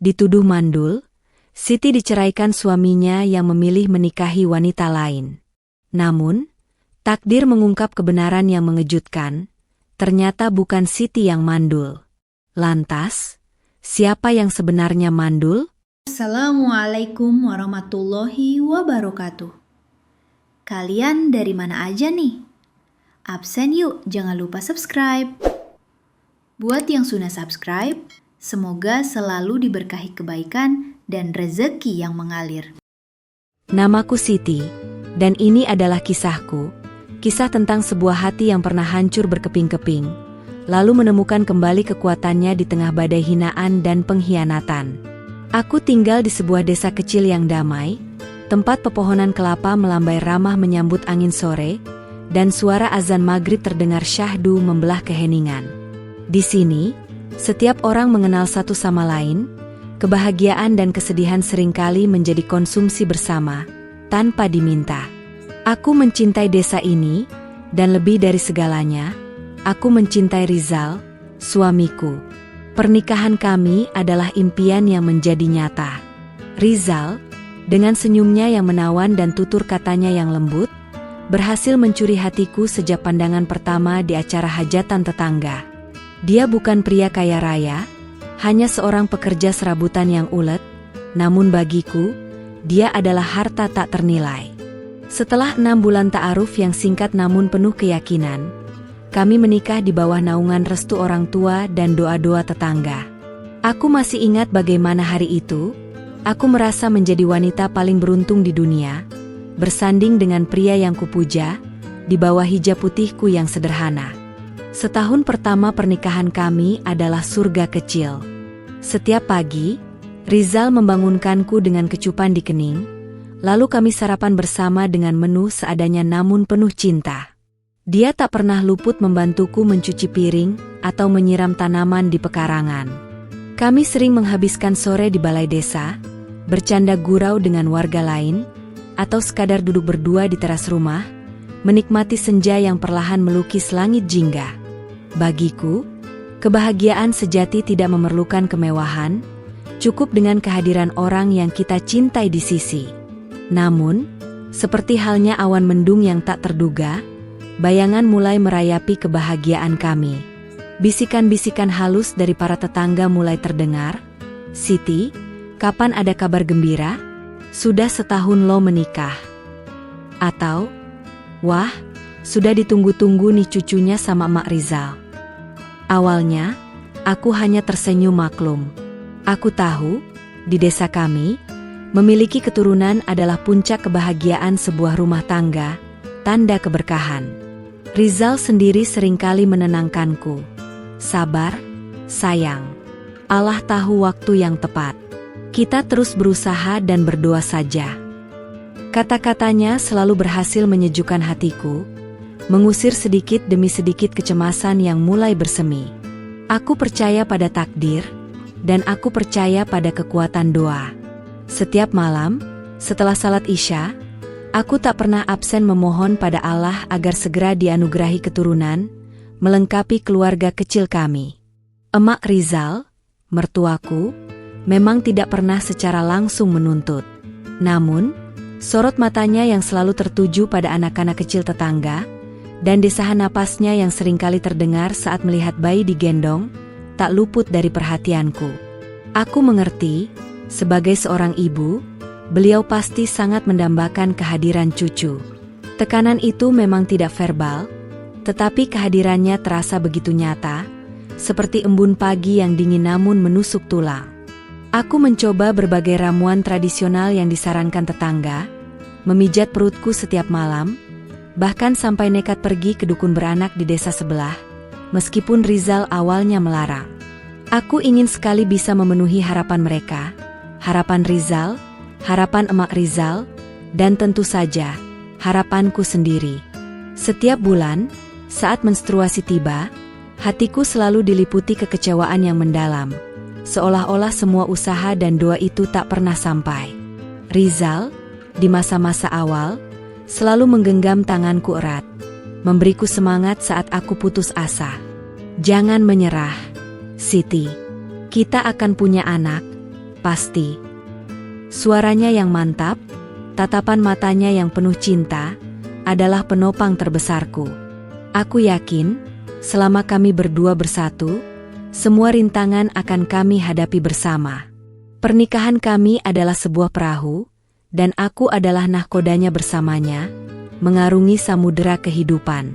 Dituduh mandul, Siti diceraikan suaminya yang memilih menikahi wanita lain. Namun, takdir mengungkap kebenaran yang mengejutkan, ternyata bukan Siti yang mandul. Lantas, siapa yang sebenarnya mandul? Assalamualaikum warahmatullahi wabarakatuh. Kalian dari mana aja nih? Absen yuk, jangan lupa subscribe. Buat yang sudah subscribe, semoga selalu diberkahi kebaikan dan rezeki yang mengalir. Namaku Siti, dan ini adalah kisahku, kisah tentang sebuah hati yang pernah hancur berkeping-keping, lalu menemukan kembali kekuatannya di tengah badai hinaan dan pengkhianatan. Aku tinggal di sebuah desa kecil yang damai, tempat pepohonan kelapa melambai ramah menyambut angin sore, dan suara azan maghrib terdengar syahdu membelah keheningan. Di sini, setiap orang mengenal satu sama lain, kebahagiaan dan kesedihan seringkali menjadi konsumsi bersama, tanpa diminta. Aku mencintai desa ini, dan lebih dari segalanya, aku mencintai Rizal, suamiku. Pernikahan kami adalah impian yang menjadi nyata. Rizal, dengan senyumnya yang menawan dan tutur katanya yang lembut, berhasil mencuri hatiku sejak pandangan pertama di acara hajatan tetangga. Dia bukan pria kaya raya, hanya seorang pekerja serabutan yang ulet, namun bagiku, dia adalah harta tak ternilai. Setelah 6 bulan ta'aruf yang singkat namun penuh keyakinan, kami menikah di bawah naungan restu orang tua dan doa-doa tetangga. Aku masih ingat bagaimana hari itu, aku merasa menjadi wanita paling beruntung di dunia, bersanding dengan pria yang kupuja, di bawah hijab putihku yang sederhana. Setahun pertama pernikahan kami adalah surga kecil. Setiap pagi, Rizal membangunkanku dengan kecupan di kening, lalu kami sarapan bersama dengan menu seadanya namun penuh cinta. Dia tak pernah luput membantuku mencuci piring atau menyiram tanaman di pekarangan. Kami sering menghabiskan sore di balai desa, bercanda gurau dengan warga lain, atau sekadar duduk berdua di teras rumah, menikmati senja yang perlahan melukis langit jingga. Bagiku, kebahagiaan sejati tidak memerlukan kemewahan, cukup dengan kehadiran orang yang kita cintai di sisi. Namun, seperti halnya awan mendung yang tak terduga, bayangan mulai merayapi kebahagiaan kami. Bisikan-bisikan halus dari para tetangga mulai terdengar, "Siti, kapan ada kabar gembira? Sudah setahun lo menikah." Atau, "Wah, sudah ditunggu-tunggu nih cucunya sama Mak Rizal." Awalnya, aku hanya tersenyum maklum. Aku tahu, di desa kami, memiliki keturunan adalah puncak kebahagiaan sebuah rumah tangga, tanda keberkahan. Rizal sendiri seringkali menenangkanku. Sabar, sayang. Allah tahu waktu yang tepat. Kita terus berusaha dan berdoa saja. Kata-katanya selalu berhasil menyejukkan hatiku, mengusir sedikit demi sedikit kecemasan yang mulai bersemi. Aku percaya pada takdir, dan aku percaya pada kekuatan doa. Setiap malam, setelah salat Isya, aku tak pernah absen memohon pada Allah agar segera dianugerahi keturunan, melengkapi keluarga kecil kami. Emak Rizal, mertuaku, memang tidak pernah secara langsung menuntut. Namun, sorot matanya yang selalu tertuju pada anak-anak kecil tetangga, dan desahan napasnya yang seringkali terdengar saat melihat bayi digendong, tak luput dari perhatianku. Aku mengerti, sebagai seorang ibu, beliau pasti sangat mendambakan kehadiran cucu. Tekanan itu memang tidak verbal, tetapi kehadirannya terasa begitu nyata, seperti embun pagi yang dingin namun menusuk tulang. Aku mencoba berbagai ramuan tradisional yang disarankan tetangga, memijat perutku setiap malam, bahkan sampai nekat pergi ke dukun beranak di desa sebelah, meskipun Rizal awalnya melarang. Aku ingin sekali bisa memenuhi harapan mereka, harapan Rizal, harapan emak Rizal, dan tentu saja, harapanku sendiri. Setiap bulan, saat menstruasi tiba, hatiku selalu diliputi kekecewaan yang mendalam, seolah-olah semua usaha dan doa itu tak pernah sampai. Rizal, di masa-masa awal, selalu menggenggam tanganku erat, memberiku semangat saat aku putus asa. "Jangan menyerah, Siti. Kita akan punya anak, Pasti. Suaranya yang mantap, tatapan matanya yang penuh cinta, adalah penopang terbesarku. Aku yakin, selama kami berdua bersatu, semua rintangan akan kami hadapi bersama. Pernikahan kami adalah sebuah perahu, dan aku adalah nahkodanya bersamanya, mengarungi samudera kehidupan.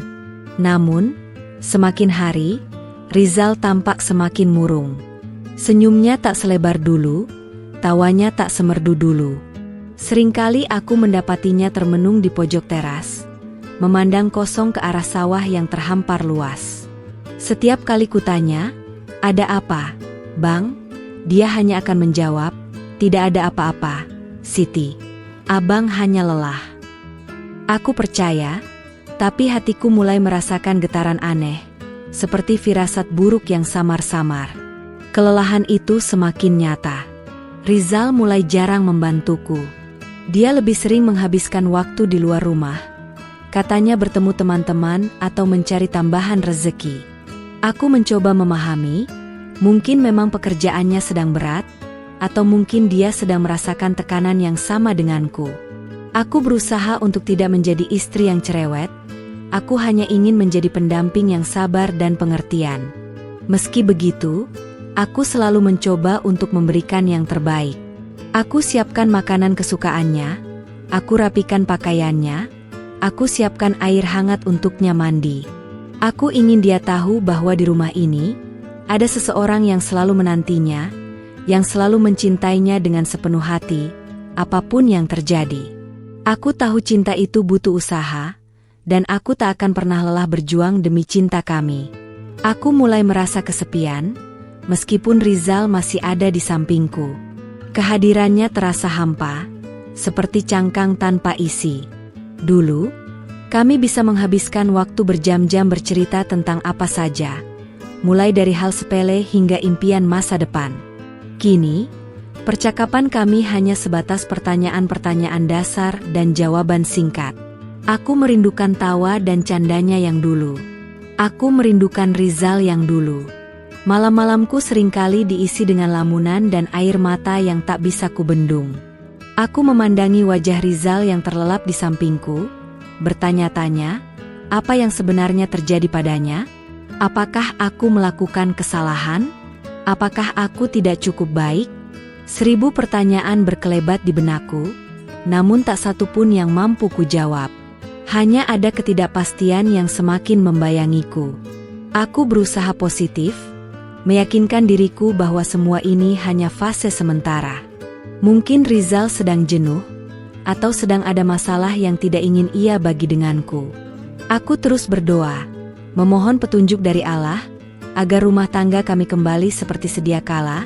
Namun, semakin hari, Rizal tampak semakin murung. Senyumnya tak selebar dulu, tawanya tak semerdu dulu. Seringkali aku mendapatinya termenung di pojok teras, memandang kosong ke arah sawah yang terhampar luas. Setiap kali kutanya, "Ada apa, Bang?" Dia hanya akan menjawab, "Tidak ada apa-apa, Siti. Abang hanya lelah." Aku percaya, tapi hatiku mulai merasakan getaran aneh, seperti firasat buruk yang samar-samar. Kelelahan itu semakin nyata. Rizal mulai jarang membantuku. Dia lebih sering menghabiskan waktu di luar rumah. Katanya bertemu teman-teman atau mencari tambahan rezeki. Aku mencoba memahami, mungkin memang pekerjaannya sedang berat, atau mungkin dia sedang merasakan tekanan yang sama denganku. Aku berusaha untuk tidak menjadi istri yang cerewet. Aku hanya ingin menjadi pendamping yang sabar dan pengertian. Meski begitu, aku selalu mencoba untuk memberikan yang terbaik. Aku siapkan makanan kesukaannya, aku rapikan pakaiannya, aku siapkan air hangat untuknya mandi. Aku ingin dia tahu bahwa di rumah ini, ada seseorang yang selalu menantinya, yang selalu mencintainya dengan sepenuh hati, apapun yang terjadi. Aku tahu cinta itu butuh usaha, dan aku tak akan pernah lelah berjuang demi cinta kami. Aku mulai merasa kesepian, meskipun Rizal masih ada di sampingku. Kehadirannya terasa hampa, seperti cangkang tanpa isi. Dulu, kami bisa menghabiskan waktu berjam-jam bercerita tentang apa saja, mulai dari hal sepele hingga impian masa depan. Kini, percakapan kami hanya sebatas pertanyaan-pertanyaan dasar dan jawaban singkat. Aku merindukan tawa dan candanya yang dulu. Aku merindukan Rizal yang dulu. Malam-malamku seringkali diisi dengan lamunan dan air mata yang tak bisa kubendung. Aku memandangi wajah Rizal yang terlelap di sampingku, bertanya-tanya, apa yang sebenarnya terjadi padanya? Apakah aku melakukan kesalahan? Apakah aku tidak cukup baik? 1000 pertanyaan berkelebat di benakku, namun tak satu pun yang mampu kujawab. Hanya ada ketidakpastian yang semakin membayangiku. Aku berusaha positif, meyakinkan diriku bahwa semua ini hanya fase sementara. Mungkin Rizal sedang jenuh, atau sedang ada masalah yang tidak ingin ia bagi denganku. Aku terus berdoa, memohon petunjuk dari Allah, agar rumah tangga kami kembali seperti sedia kala,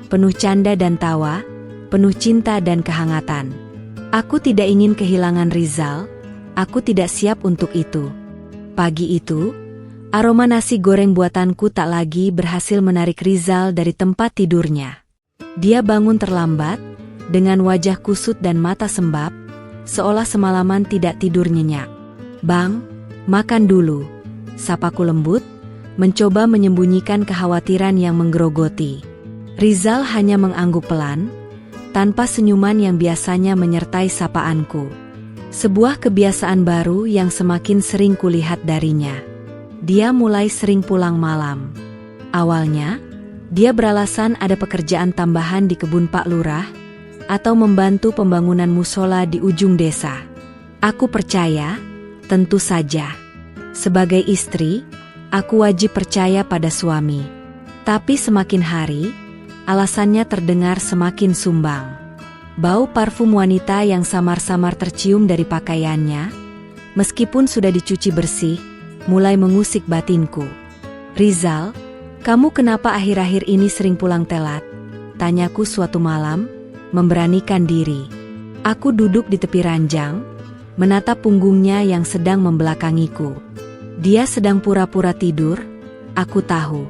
penuh canda dan tawa, penuh cinta dan kehangatan. Aku tidak ingin kehilangan Rizal, aku tidak siap untuk itu. Pagi itu, aroma nasi goreng buatanku tak lagi berhasil menarik Rizal dari tempat tidurnya. Dia bangun terlambat, dengan wajah kusut dan mata sembab, seolah semalaman tidak tidur nyenyak. "Bang, makan dulu," sapaku lembut, mencoba menyembunyikan kekhawatiran yang menggerogoti. Rizal hanya mengangguk pelan, tanpa senyuman yang biasanya menyertai sapaanku. Sebuah kebiasaan baru yang semakin sering kulihat darinya. Dia mulai sering pulang malam. Awalnya, dia beralasan ada pekerjaan tambahan di kebun Pak Lurah, atau membantu pembangunan musola di ujung desa. Aku percaya, tentu saja. Sebagai istri, aku wajib percaya pada suami. Tapi semakin hari, alasannya terdengar semakin sumbang. Bau parfum wanita yang samar-samar tercium dari pakaiannya, meskipun sudah dicuci bersih, mulai mengusik batinku. "Rizal, kamu kenapa akhir-akhir ini sering pulang telat?" tanyaku suatu malam, memberanikan diri. Aku duduk di tepi ranjang, menatap punggungnya yang sedang membelakangiku. Dia sedang pura-pura tidur, aku tahu.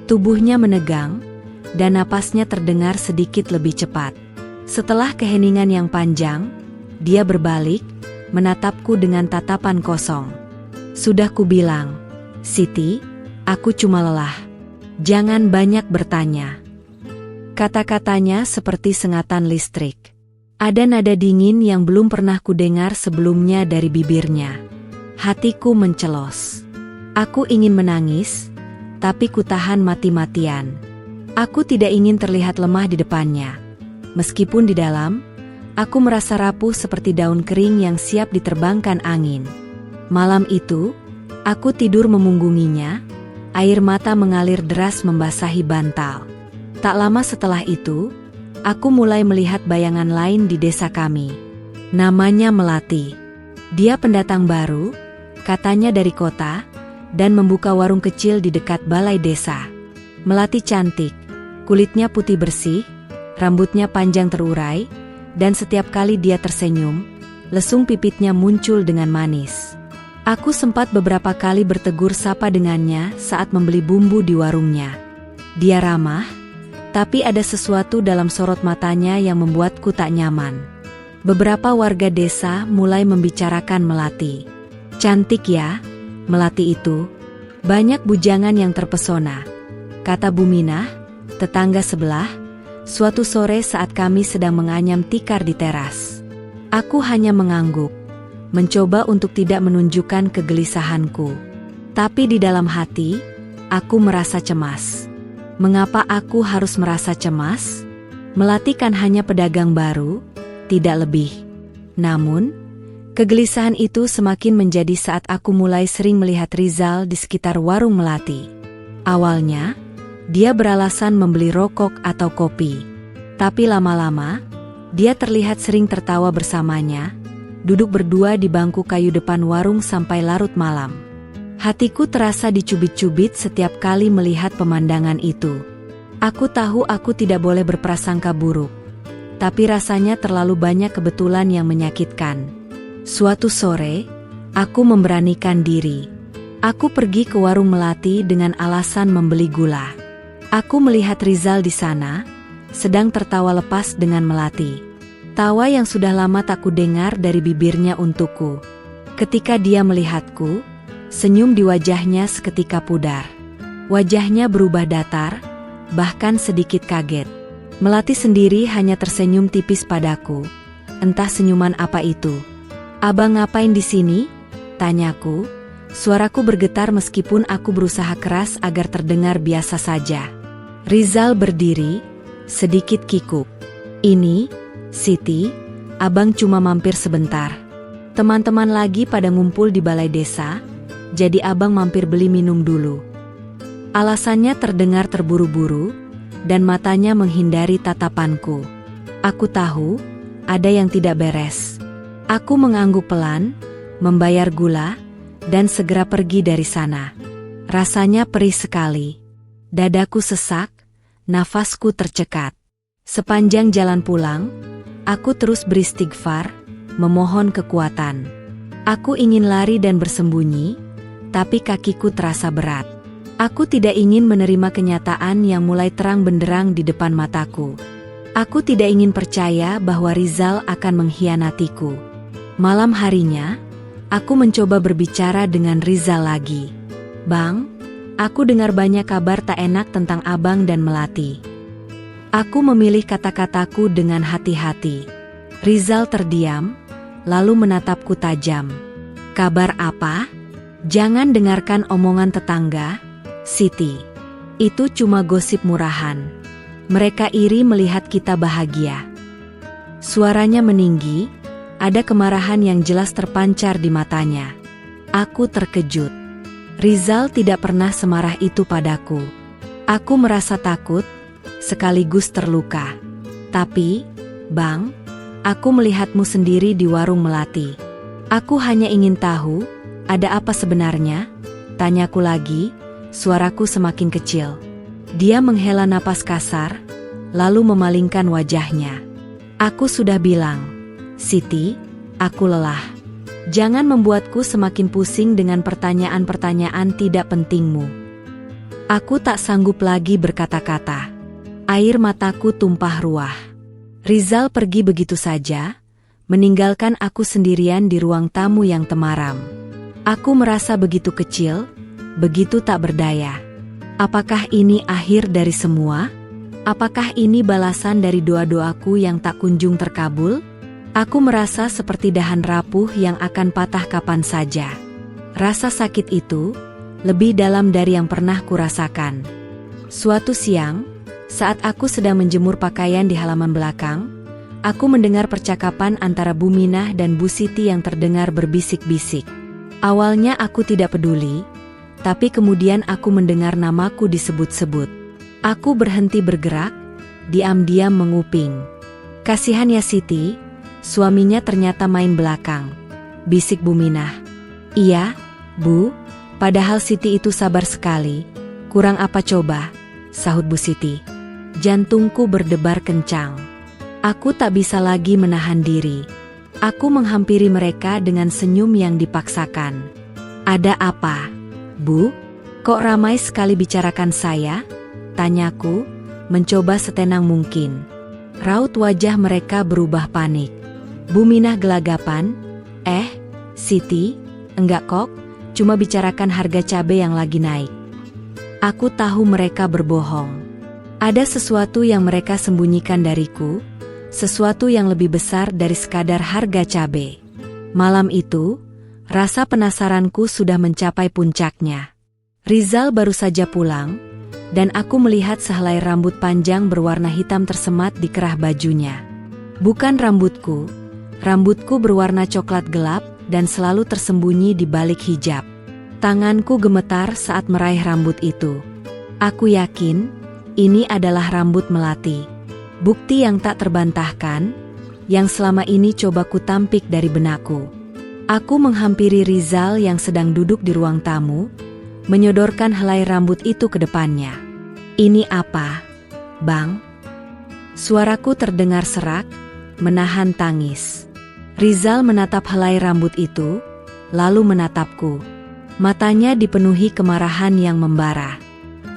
Tubuhnya menegang, dan napasnya terdengar sedikit lebih cepat. Setelah keheningan yang panjang, dia berbalik, menatapku dengan tatapan kosong. "Sudah kubilang, Siti, aku cuma lelah. Jangan banyak bertanya." Kata-katanya seperti sengatan listrik. Ada nada dingin yang belum pernah kudengar sebelumnya dari bibirnya. Hatiku mencelos. Aku ingin menangis, tapi kutahan mati-matian. Aku tidak ingin terlihat lemah di depannya. Meskipun di dalam, aku merasa rapuh seperti daun kering yang siap diterbangkan angin. Malam itu, aku tidur memunggunginya, air mata mengalir deras membasahi bantal. Tak lama setelah itu, aku mulai melihat bayangan lain di desa kami. Namanya Melati. Dia pendatang baru, katanya dari kota, dan membuka warung kecil di dekat balai desa. Melati cantik, kulitnya putih bersih, rambutnya panjang terurai, dan setiap kali dia tersenyum, lesung pipitnya muncul dengan manis. Aku sempat beberapa kali bertegur sapa dengannya saat membeli bumbu di warungnya. Dia ramah, tapi ada sesuatu dalam sorot matanya yang membuatku tak nyaman. Beberapa warga desa mulai membicarakan Melati. Cantik ya, Melati itu. Banyak bujangan yang terpesona, kata Buminah, tetangga sebelah, suatu sore saat kami sedang menganyam tikar di teras. Aku hanya mengangguk, mencoba untuk tidak menunjukkan kegelisahanku. Tapi di dalam hati, aku merasa cemas. Mengapa aku harus merasa cemas? Melati kan hanya pedagang baru, tidak lebih. Namun, kegelisahan itu semakin menjadi saat aku mulai sering melihat Rizal di sekitar warung Melati. Awalnya, dia beralasan membeli rokok atau kopi. Tapi lama-lama, dia terlihat sering tertawa bersamanya, duduk berdua di bangku kayu depan warung sampai larut malam. Hatiku terasa dicubit-cubit setiap kali melihat pemandangan itu. Aku tahu aku tidak boleh berprasangka buruk, tapi rasanya terlalu banyak kebetulan yang menyakitkan. Suatu sore, aku memberanikan diri. Aku pergi ke warung Melati dengan alasan membeli gula. Aku melihat Rizal di sana, sedang tertawa lepas dengan Melati. Tawa yang sudah lama tak kudengar dari bibirnya untukku. Ketika dia melihatku, senyum di wajahnya seketika pudar. Wajahnya berubah datar, bahkan sedikit kaget. Melati sendiri hanya tersenyum tipis padaku. Entah senyuman apa itu. "Abang ngapain di sini?" tanyaku. Suaraku bergetar meskipun aku berusaha keras agar terdengar biasa saja. Rizal berdiri, sedikit kikuk. "Ini, Siti, abang cuma mampir sebentar. Teman-teman lagi pada ngumpul di balai desa, jadi abang mampir beli minum dulu." Alasannya terdengar terburu-buru, dan matanya menghindari tatapanku. Aku tahu, ada yang tidak beres. Aku mengangguk pelan, membayar gula, dan segera pergi dari sana. Rasanya perih sekali. Dadaku sesak, nafasku tercekat. Sepanjang jalan pulang, aku terus beristighfar, memohon kekuatan. Aku ingin lari dan bersembunyi, tapi kakiku terasa berat. Aku tidak ingin menerima kenyataan yang mulai terang benderang di depan mataku. Aku tidak ingin percaya bahwa Rizal akan mengkhianatiku. Malam harinya, aku mencoba berbicara dengan Rizal lagi. "Bang, aku dengar banyak kabar tak enak tentang abang dan Melati." Aku memilih kata-kataku dengan hati-hati. Rizal terdiam, lalu menatapku tajam. "Kabar apa? Jangan dengarkan omongan tetangga, Siti. Itu cuma gosip murahan. Mereka iri melihat kita bahagia." Suaranya meninggi, ada kemarahan yang jelas terpancar di matanya. Aku terkejut. Rizal tidak pernah semarah itu padaku. Aku merasa takut, sekaligus terluka. "Tapi, Bang, aku melihatmu sendiri di warung Melati. Aku hanya ingin tahu, ada apa sebenarnya?" tanyaku lagi, suaraku semakin kecil. Dia menghela napas kasar, lalu memalingkan wajahnya. "Aku sudah bilang, Siti, aku lelah. Jangan membuatku semakin pusing dengan pertanyaan-pertanyaan tidak pentingmu." Aku tak sanggup lagi berkata-kata. Air mataku tumpah ruah. Rizal pergi begitu saja, meninggalkan aku sendirian di ruang tamu yang temaram. Aku merasa begitu kecil, begitu tak berdaya. Apakah ini akhir dari semua? Apakah ini balasan dari doa-doaku yang tak kunjung terkabul? Aku merasa seperti dahan rapuh yang akan patah kapan saja. Rasa sakit itu lebih dalam dari yang pernah kurasakan. Suatu siang, saat aku sedang menjemur pakaian di halaman belakang, aku mendengar percakapan antara Bu Minah dan Bu Siti yang terdengar berbisik-bisik. Awalnya aku tidak peduli, tapi kemudian aku mendengar namaku disebut-sebut. Aku berhenti bergerak, diam-diam menguping. Kasihan ya Siti, suaminya ternyata main belakang, bisik Bu Minah. Iya, Bu, padahal Siti itu sabar sekali. Kurang apa coba, sahut Bu Siti. Jantungku berdebar kencang. Aku tak bisa lagi menahan diri. Aku menghampiri mereka dengan senyum yang dipaksakan. Ada apa, Bu? Kok ramai sekali bicarakan saya? Tanyaku, mencoba setenang mungkin. Raut wajah mereka berubah panik. Bu Minah gelagapan, Siti, enggak kok, cuma bicarakan harga cabai yang lagi naik. Aku tahu mereka berbohong. Ada sesuatu yang mereka sembunyikan dariku, sesuatu yang lebih besar dari sekadar harga cabai. Malam itu, rasa penasaranku sudah mencapai puncaknya. Rizal baru saja pulang, dan aku melihat sehelai rambut panjang berwarna hitam tersemat di kerah bajunya. Bukan rambutku berwarna coklat gelap dan selalu tersembunyi di balik hijab. Tanganku gemetar saat meraih rambut itu. Aku yakin, ini adalah rambut melati. Bukti yang tak terbantahkan, yang selama ini coba ku tampik dari benakku. Aku menghampiri Rizal yang sedang duduk di ruang tamu, menyodorkan helai rambut itu ke depannya. Ini apa, Bang? Suaraku terdengar serak, menahan tangis. Rizal menatap helai rambut itu, lalu menatapku. Matanya dipenuhi kemarahan yang membara.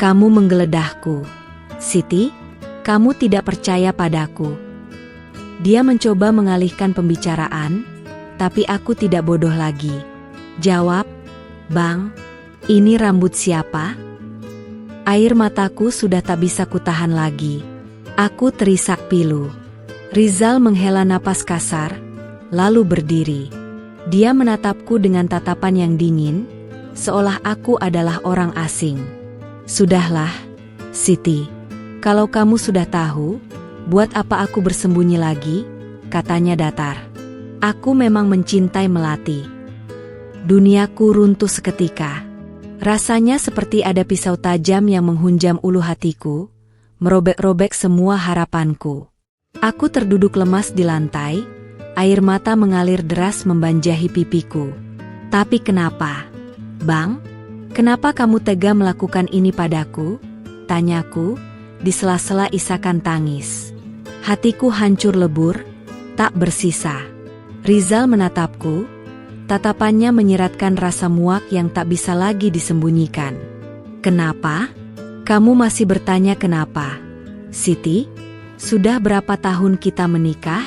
Kamu menggeledahku, Siti, kamu tidak percaya padaku. Dia mencoba mengalihkan pembicaraan, tapi aku tidak bodoh lagi. Jawab, Bang, ini rambut siapa? Air mataku sudah tak bisa kutahan lagi. Aku terisak pilu. Rizal menghela napas kasar, lalu berdiri. Dia menatapku dengan tatapan yang dingin, seolah aku adalah orang asing. Sudahlah, Siti. Kalau kamu sudah tahu, buat apa aku bersembunyi lagi? Katanya datar. Aku memang mencintai melati. Duniaku runtuh seketika. Rasanya seperti ada pisau tajam yang menghunjam ulu hatiku, merobek-robek semua harapanku. Aku terduduk lemas di lantai, air mata mengalir deras membanjahi pipiku. Tapi kenapa, Bang? Kenapa kamu tega melakukan ini padaku? Tanyaku, di sela-sela isakan tangis. Hatiku hancur lebur, tak bersisa. Rizal menatapku, tatapannya menyiratkan rasa muak yang tak bisa lagi disembunyikan. Kenapa? Kamu masih bertanya kenapa? Siti, sudah berapa tahun kita menikah?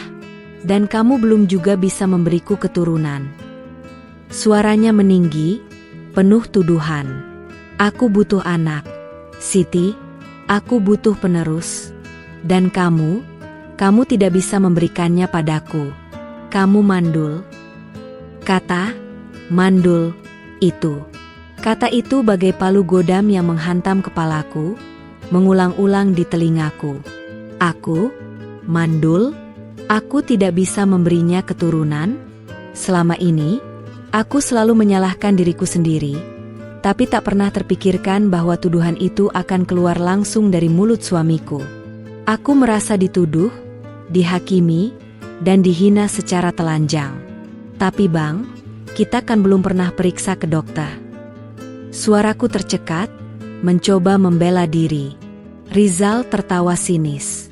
Dan kamu belum juga bisa memberiku keturunan. Suaranya meninggi, penuh tuduhan. Aku butuh anak, Siti, aku butuh penerus. Dan kamu tidak bisa memberikannya padaku. Kamu mandul. Kata, mandul, itu. Kata itu bagai palu godam yang menghantam kepalaku, mengulang-ulang di telingaku. Aku, mandul, aku tidak bisa memberinya keturunan. Selama ini, aku selalu menyalahkan diriku sendiri, tapi tak pernah terpikirkan bahwa tuduhan itu akan keluar langsung dari mulut suamiku. Aku merasa dituduh, dihakimi, dan dihina secara telanjang. Tapi Bang, kita kan belum pernah periksa ke dokter. Suaraku tercekat, mencoba membela diri. Rizal tertawa sinis.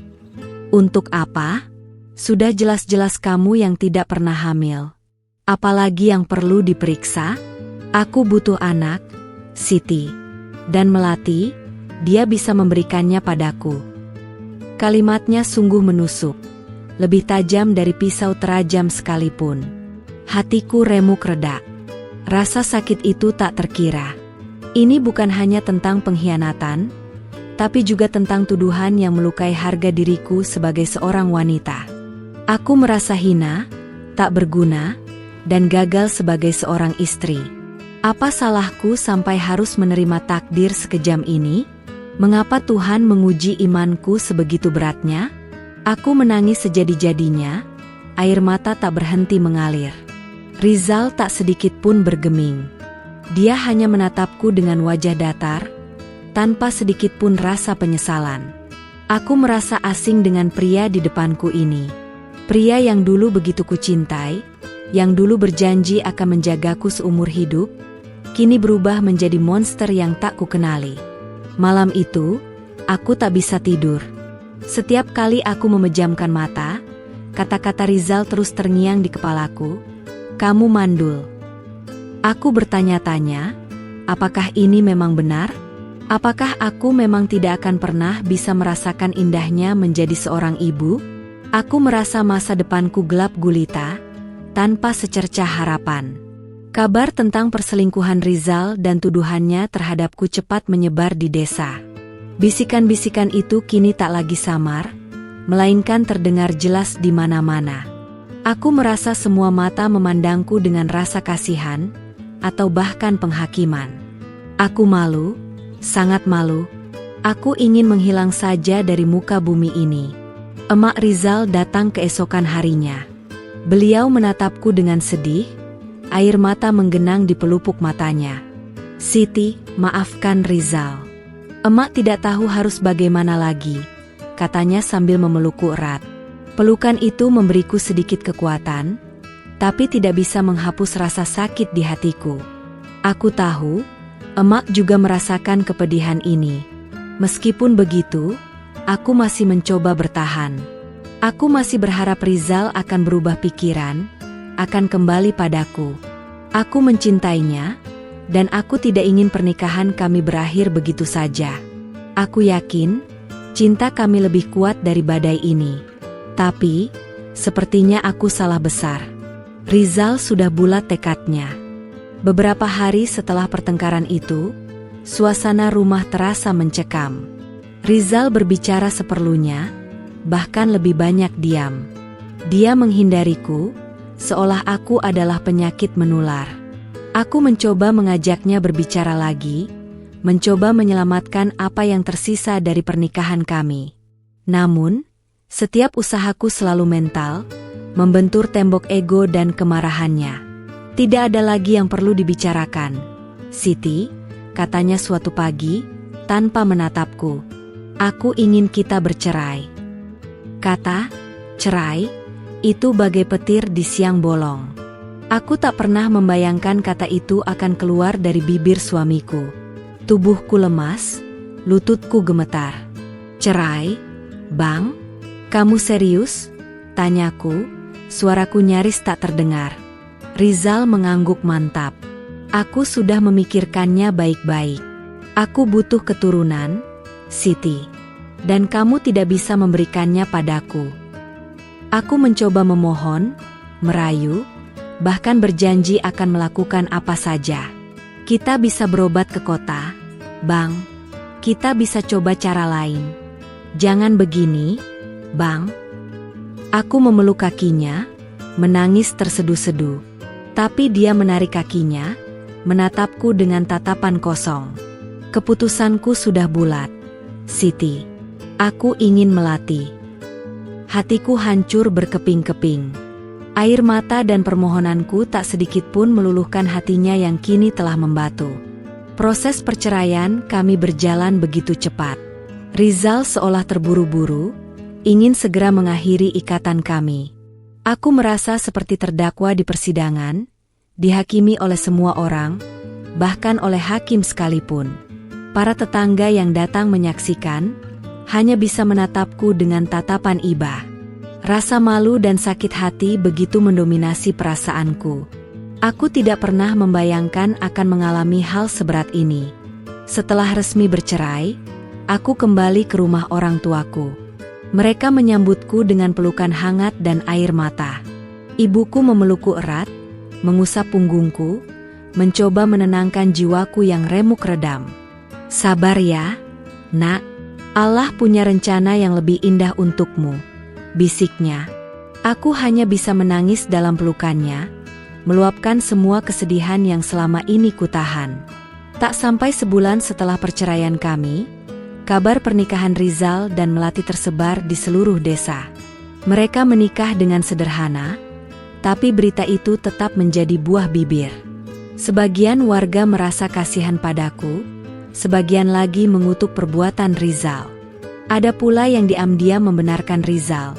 Untuk apa? Sudah jelas-jelas kamu yang tidak pernah hamil. Apalagi yang perlu diperiksa? Aku butuh anak, Siti. Dan melati, dia bisa memberikannya padaku. Kalimatnya sungguh menusuk. Lebih tajam dari pisau terajam sekalipun. Hatiku remuk reda. Rasa sakit itu tak terkira. Ini bukan hanya tentang pengkhianatan, tapi juga tentang tuduhan yang melukai harga diriku sebagai seorang wanita. Aku merasa hina, tak berguna, dan gagal sebagai seorang istri. Apa salahku sampai harus menerima takdir sekejam ini? Mengapa Tuhan menguji imanku sebegitu beratnya? Aku menangis sejadi-jadinya, air mata tak berhenti mengalir. Rizal tak sedikit pun bergeming. Dia hanya menatapku dengan wajah datar, tanpa sedikit pun rasa penyesalan. Aku merasa asing dengan pria di depanku ini. Pria yang dulu begitu kucintai, yang dulu berjanji akan menjagaku seumur hidup, kini berubah menjadi monster yang tak kukenali. Malam itu, aku tak bisa tidur. Setiap kali aku memejamkan mata, kata-kata Rizal terus terngiang di kepalaku, "Kamu mandul." Aku bertanya-tanya, apakah ini memang benar? Apakah aku memang tidak akan pernah bisa merasakan indahnya menjadi seorang ibu? Aku merasa masa depanku gelap gulita, tanpa secercah harapan. Kabar tentang perselingkuhan Rizal dan tuduhannya terhadapku cepat menyebar di desa. Bisikan-bisikan itu kini tak lagi samar, melainkan terdengar jelas di mana-mana. Aku merasa semua mata memandangku dengan rasa kasihan, atau bahkan penghakiman. Aku malu, sangat malu. Aku ingin menghilang saja dari muka bumi ini. Emak Rizal datang keesokan harinya. Beliau menatapku dengan sedih, air mata menggenang di pelupuk matanya. "Siti, maafkan Rizal. Emak tidak tahu harus bagaimana lagi," katanya sambil memelukku erat. Pelukan itu memberiku sedikit kekuatan, tapi tidak bisa menghapus rasa sakit di hatiku. Aku tahu, emak juga merasakan kepedihan ini. Meskipun begitu, aku masih mencoba bertahan. Aku masih berharap Rizal akan berubah pikiran, akan kembali padaku. Aku mencintainya, dan aku tidak ingin pernikahan kami berakhir begitu saja. Aku yakin, cinta kami lebih kuat dari badai ini. Tapi, sepertinya aku salah besar. Rizal sudah bulat tekadnya. Beberapa hari setelah pertengkaran itu, suasana rumah terasa mencekam. Rizal berbicara seperlunya, bahkan lebih banyak diam. Dia menghindariku, seolah aku adalah penyakit menular. Aku mencoba mengajaknya berbicara lagi, mencoba menyelamatkan apa yang tersisa dari pernikahan kami. Namun, setiap usahaku selalu mental, membentur tembok ego dan kemarahannya. "Tidak ada lagi yang perlu dibicarakan, Siti," katanya suatu pagi, tanpa menatapku. "Aku ingin kita bercerai." Kata cerai itu bagai petir di siang bolong. Aku tak pernah membayangkan kata itu akan keluar dari bibir suamiku. Tubuhku lemas, lututku gemetar. "Cerai, Bang? Kamu serius?" tanyaku, suaraku nyaris tak terdengar. Rizal mengangguk mantap. "Aku sudah memikirkannya baik-baik. Aku butuh keturunan, Siti. Dan kamu tidak bisa memberikannya padaku." Aku mencoba memohon, merayu, bahkan berjanji akan melakukan apa saja. "Kita bisa berobat ke kota, Bang. Kita bisa coba cara lain. Jangan begini, Bang." Aku memeluk kakinya, menangis terseduh-seduh. Tapi dia menarik kakinya, menatapku dengan tatapan kosong. "Keputusanku sudah bulat, Siti. Aku ingin melatih." Hatiku hancur berkeping-keping. Air mata dan permohonanku tak sedikit pun meluluhkan hatinya yang kini telah membatu. Proses perceraian kami berjalan begitu cepat. Rizal seolah terburu-buru, ingin segera mengakhiri ikatan kami. Aku merasa seperti terdakwa di persidangan, dihakimi oleh semua orang, bahkan oleh hakim sekalipun. Para tetangga yang datang menyaksikan, hanya bisa menatapku dengan tatapan iba. Rasa malu dan sakit hati begitu mendominasi perasaanku. Aku tidak pernah membayangkan akan mengalami hal seberat ini. Setelah resmi bercerai, aku kembali ke rumah orang tuaku. Mereka menyambutku dengan pelukan hangat dan air mata. Ibuku memelukku erat, mengusap punggungku, mencoba menenangkan jiwaku yang remuk redam. "Sabar ya, Nak. Allah punya rencana yang lebih indah untukmu, bisiknya. Aku hanya bisa menangis dalam pelukannya, meluapkan semua kesedihan yang selama ini kutahan. Tak sampai sebulan setelah perceraian kami, kabar pernikahan Rizal dan Melati tersebar di seluruh desa. Mereka menikah dengan sederhana, tapi berita itu tetap menjadi buah bibir. Sebagian warga merasa kasihan padaku, sebagian lagi mengutuk perbuatan Rizal. Ada pula yang diam-diam membenarkan Rizal,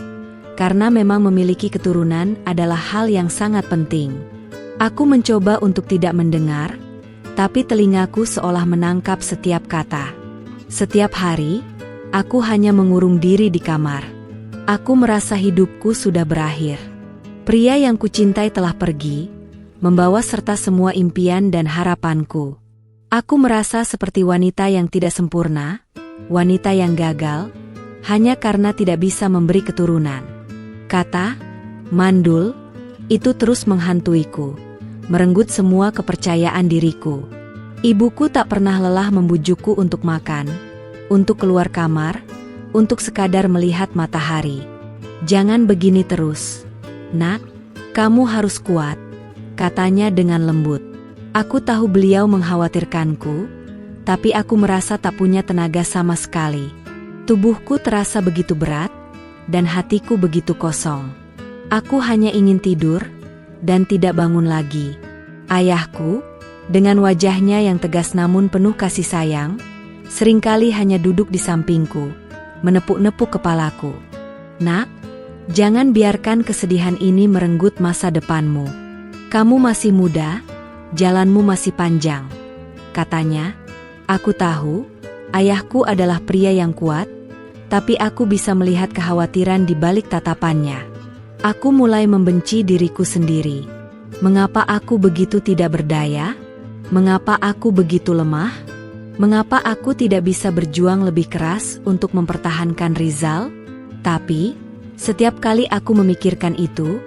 karena memang memiliki keturunan adalah hal yang sangat penting. Aku mencoba untuk tidak mendengar, tapi telingaku seolah menangkap setiap kata. Setiap hari, aku hanya mengurung diri di kamar. Aku merasa hidupku sudah berakhir. Pria yang kucintai telah pergi, membawa serta semua impian dan harapanku. Aku merasa seperti wanita yang tidak sempurna, wanita yang gagal, hanya karena tidak bisa memberi keturunan. Kata, mandul, itu terus menghantuiku, merenggut semua kepercayaan diriku. Ibuku tak pernah lelah membujukku untuk makan, untuk keluar kamar, untuk sekadar melihat matahari. Jangan begini terus, nak, kamu harus kuat, katanya dengan lembut. Aku tahu beliau mengkhawatirkanku, tapi aku merasa tak punya tenaga sama sekali. Tubuhku terasa begitu berat, dan hatiku begitu kosong. Aku hanya ingin tidur, dan tidak bangun lagi. Ayahku, dengan wajahnya yang tegas namun penuh kasih sayang, seringkali hanya duduk di sampingku, menepuk-nepuk kepalaku. Nak, jangan biarkan kesedihan ini merenggut masa depanmu. Kamu masih muda, jalanmu masih panjang, katanya. Aku tahu, ayahku adalah pria yang kuat, tapi aku bisa melihat kekhawatiran di balik tatapannya. Aku mulai membenci diriku sendiri. Mengapa aku begitu tidak berdaya? Mengapa aku begitu lemah? Mengapa aku tidak bisa berjuang lebih keras untuk mempertahankan Rizal? Tapi, setiap kali aku memikirkan itu,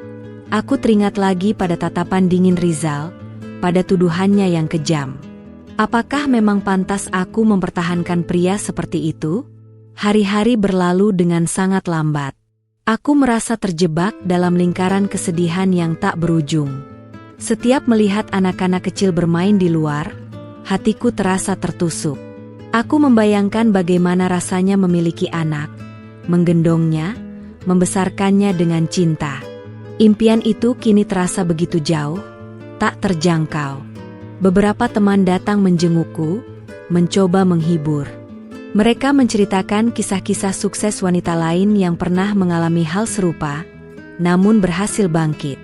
aku teringat lagi pada tatapan dingin Rizal, pada tuduhannya yang kejam. Apakah memang pantas aku mempertahankan pria seperti itu? Hari-hari berlalu dengan sangat lambat. Aku merasa terjebak dalam lingkaran kesedihan yang tak berujung. Setiap melihat anak-anak kecil bermain di luar, hatiku terasa tertusuk. Aku membayangkan bagaimana rasanya memiliki anak, menggendongnya, membesarkannya dengan cinta. Impian itu kini terasa begitu jauh, tak terjangkau. Beberapa teman datang menjengukku, mencoba menghibur. Mereka menceritakan kisah-kisah sukses wanita lain yang pernah mengalami hal serupa, namun berhasil bangkit.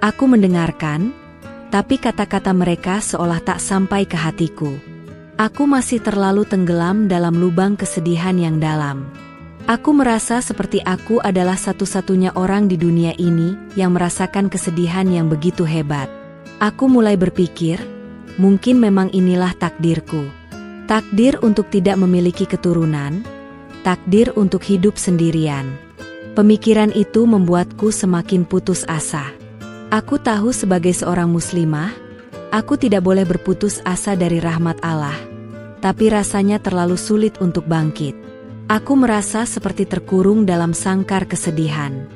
Aku mendengarkan, tapi kata-kata mereka seolah tak sampai ke hatiku. Aku masih terlalu tenggelam dalam lubang kesedihan yang dalam. Aku merasa seperti aku adalah satu-satunya orang di dunia ini yang merasakan kesedihan yang begitu hebat. Aku mulai berpikir, mungkin memang inilah takdirku. Takdir untuk tidak memiliki keturunan, takdir untuk hidup sendirian. Pemikiran itu membuatku semakin putus asa. Aku tahu sebagai seorang muslimah, aku tidak boleh berputus asa dari rahmat Allah, tapi rasanya terlalu sulit untuk bangkit. Aku merasa seperti terkurung dalam sangkar kesedihan.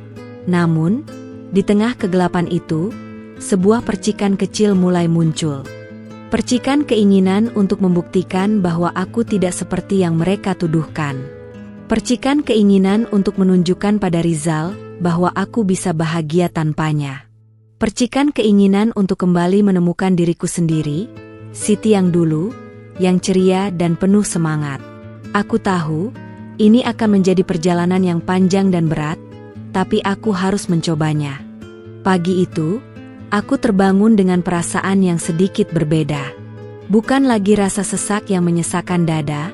Namun, di tengah kegelapan itu, sebuah percikan kecil mulai muncul. Percikan keinginan untuk membuktikan bahwa aku tidak seperti yang mereka tuduhkan. Percikan keinginan untuk menunjukkan pada Rizal bahwa aku bisa bahagia tanpanya. Percikan keinginan untuk kembali menemukan diriku sendiri, Siti yang dulu, yang ceria dan penuh semangat. Aku tahu, ini akan menjadi perjalanan yang panjang dan berat, tapi aku harus mencobanya. Pagi itu, aku terbangun dengan perasaan yang sedikit berbeda. Bukan lagi rasa sesak yang menyesakkan dada,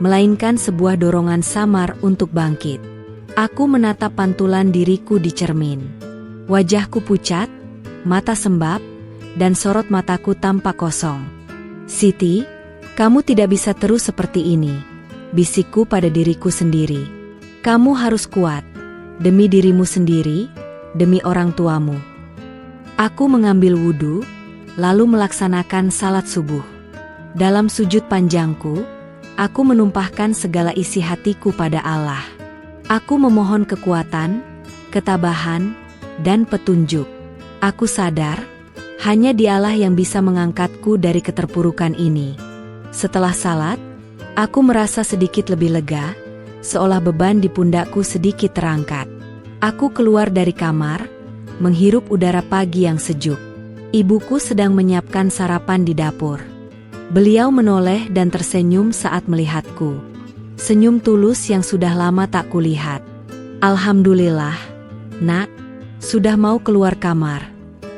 melainkan sebuah dorongan samar untuk bangkit. Aku menatap pantulan diriku di cermin. Wajahku pucat, mata sembab, dan sorot mataku tampak kosong. Siti, kamu tidak bisa terus seperti ini, bisikku pada diriku sendiri. Kamu harus kuat, demi dirimu sendiri, demi orang tuamu. Aku mengambil wudhu, lalu melaksanakan salat subuh. Dalam sujud panjangku, Aku menumpahkan segala isi hatiku pada Allah. Aku memohon kekuatan, ketabahan, dan petunjuk. Aku sadar, hanya Dialah yang bisa mengangkatku dari keterpurukan ini. Setelah salat, aku merasa sedikit lebih lega, seolah beban di pundakku sedikit terangkat. Aku keluar dari kamar, menghirup udara pagi yang sejuk. Ibuku sedang menyiapkan sarapan di dapur. Beliau menoleh dan tersenyum saat melihatku. Senyum tulus yang sudah lama tak kulihat. "Alhamdulillah, Nak, sudah mau keluar kamar,"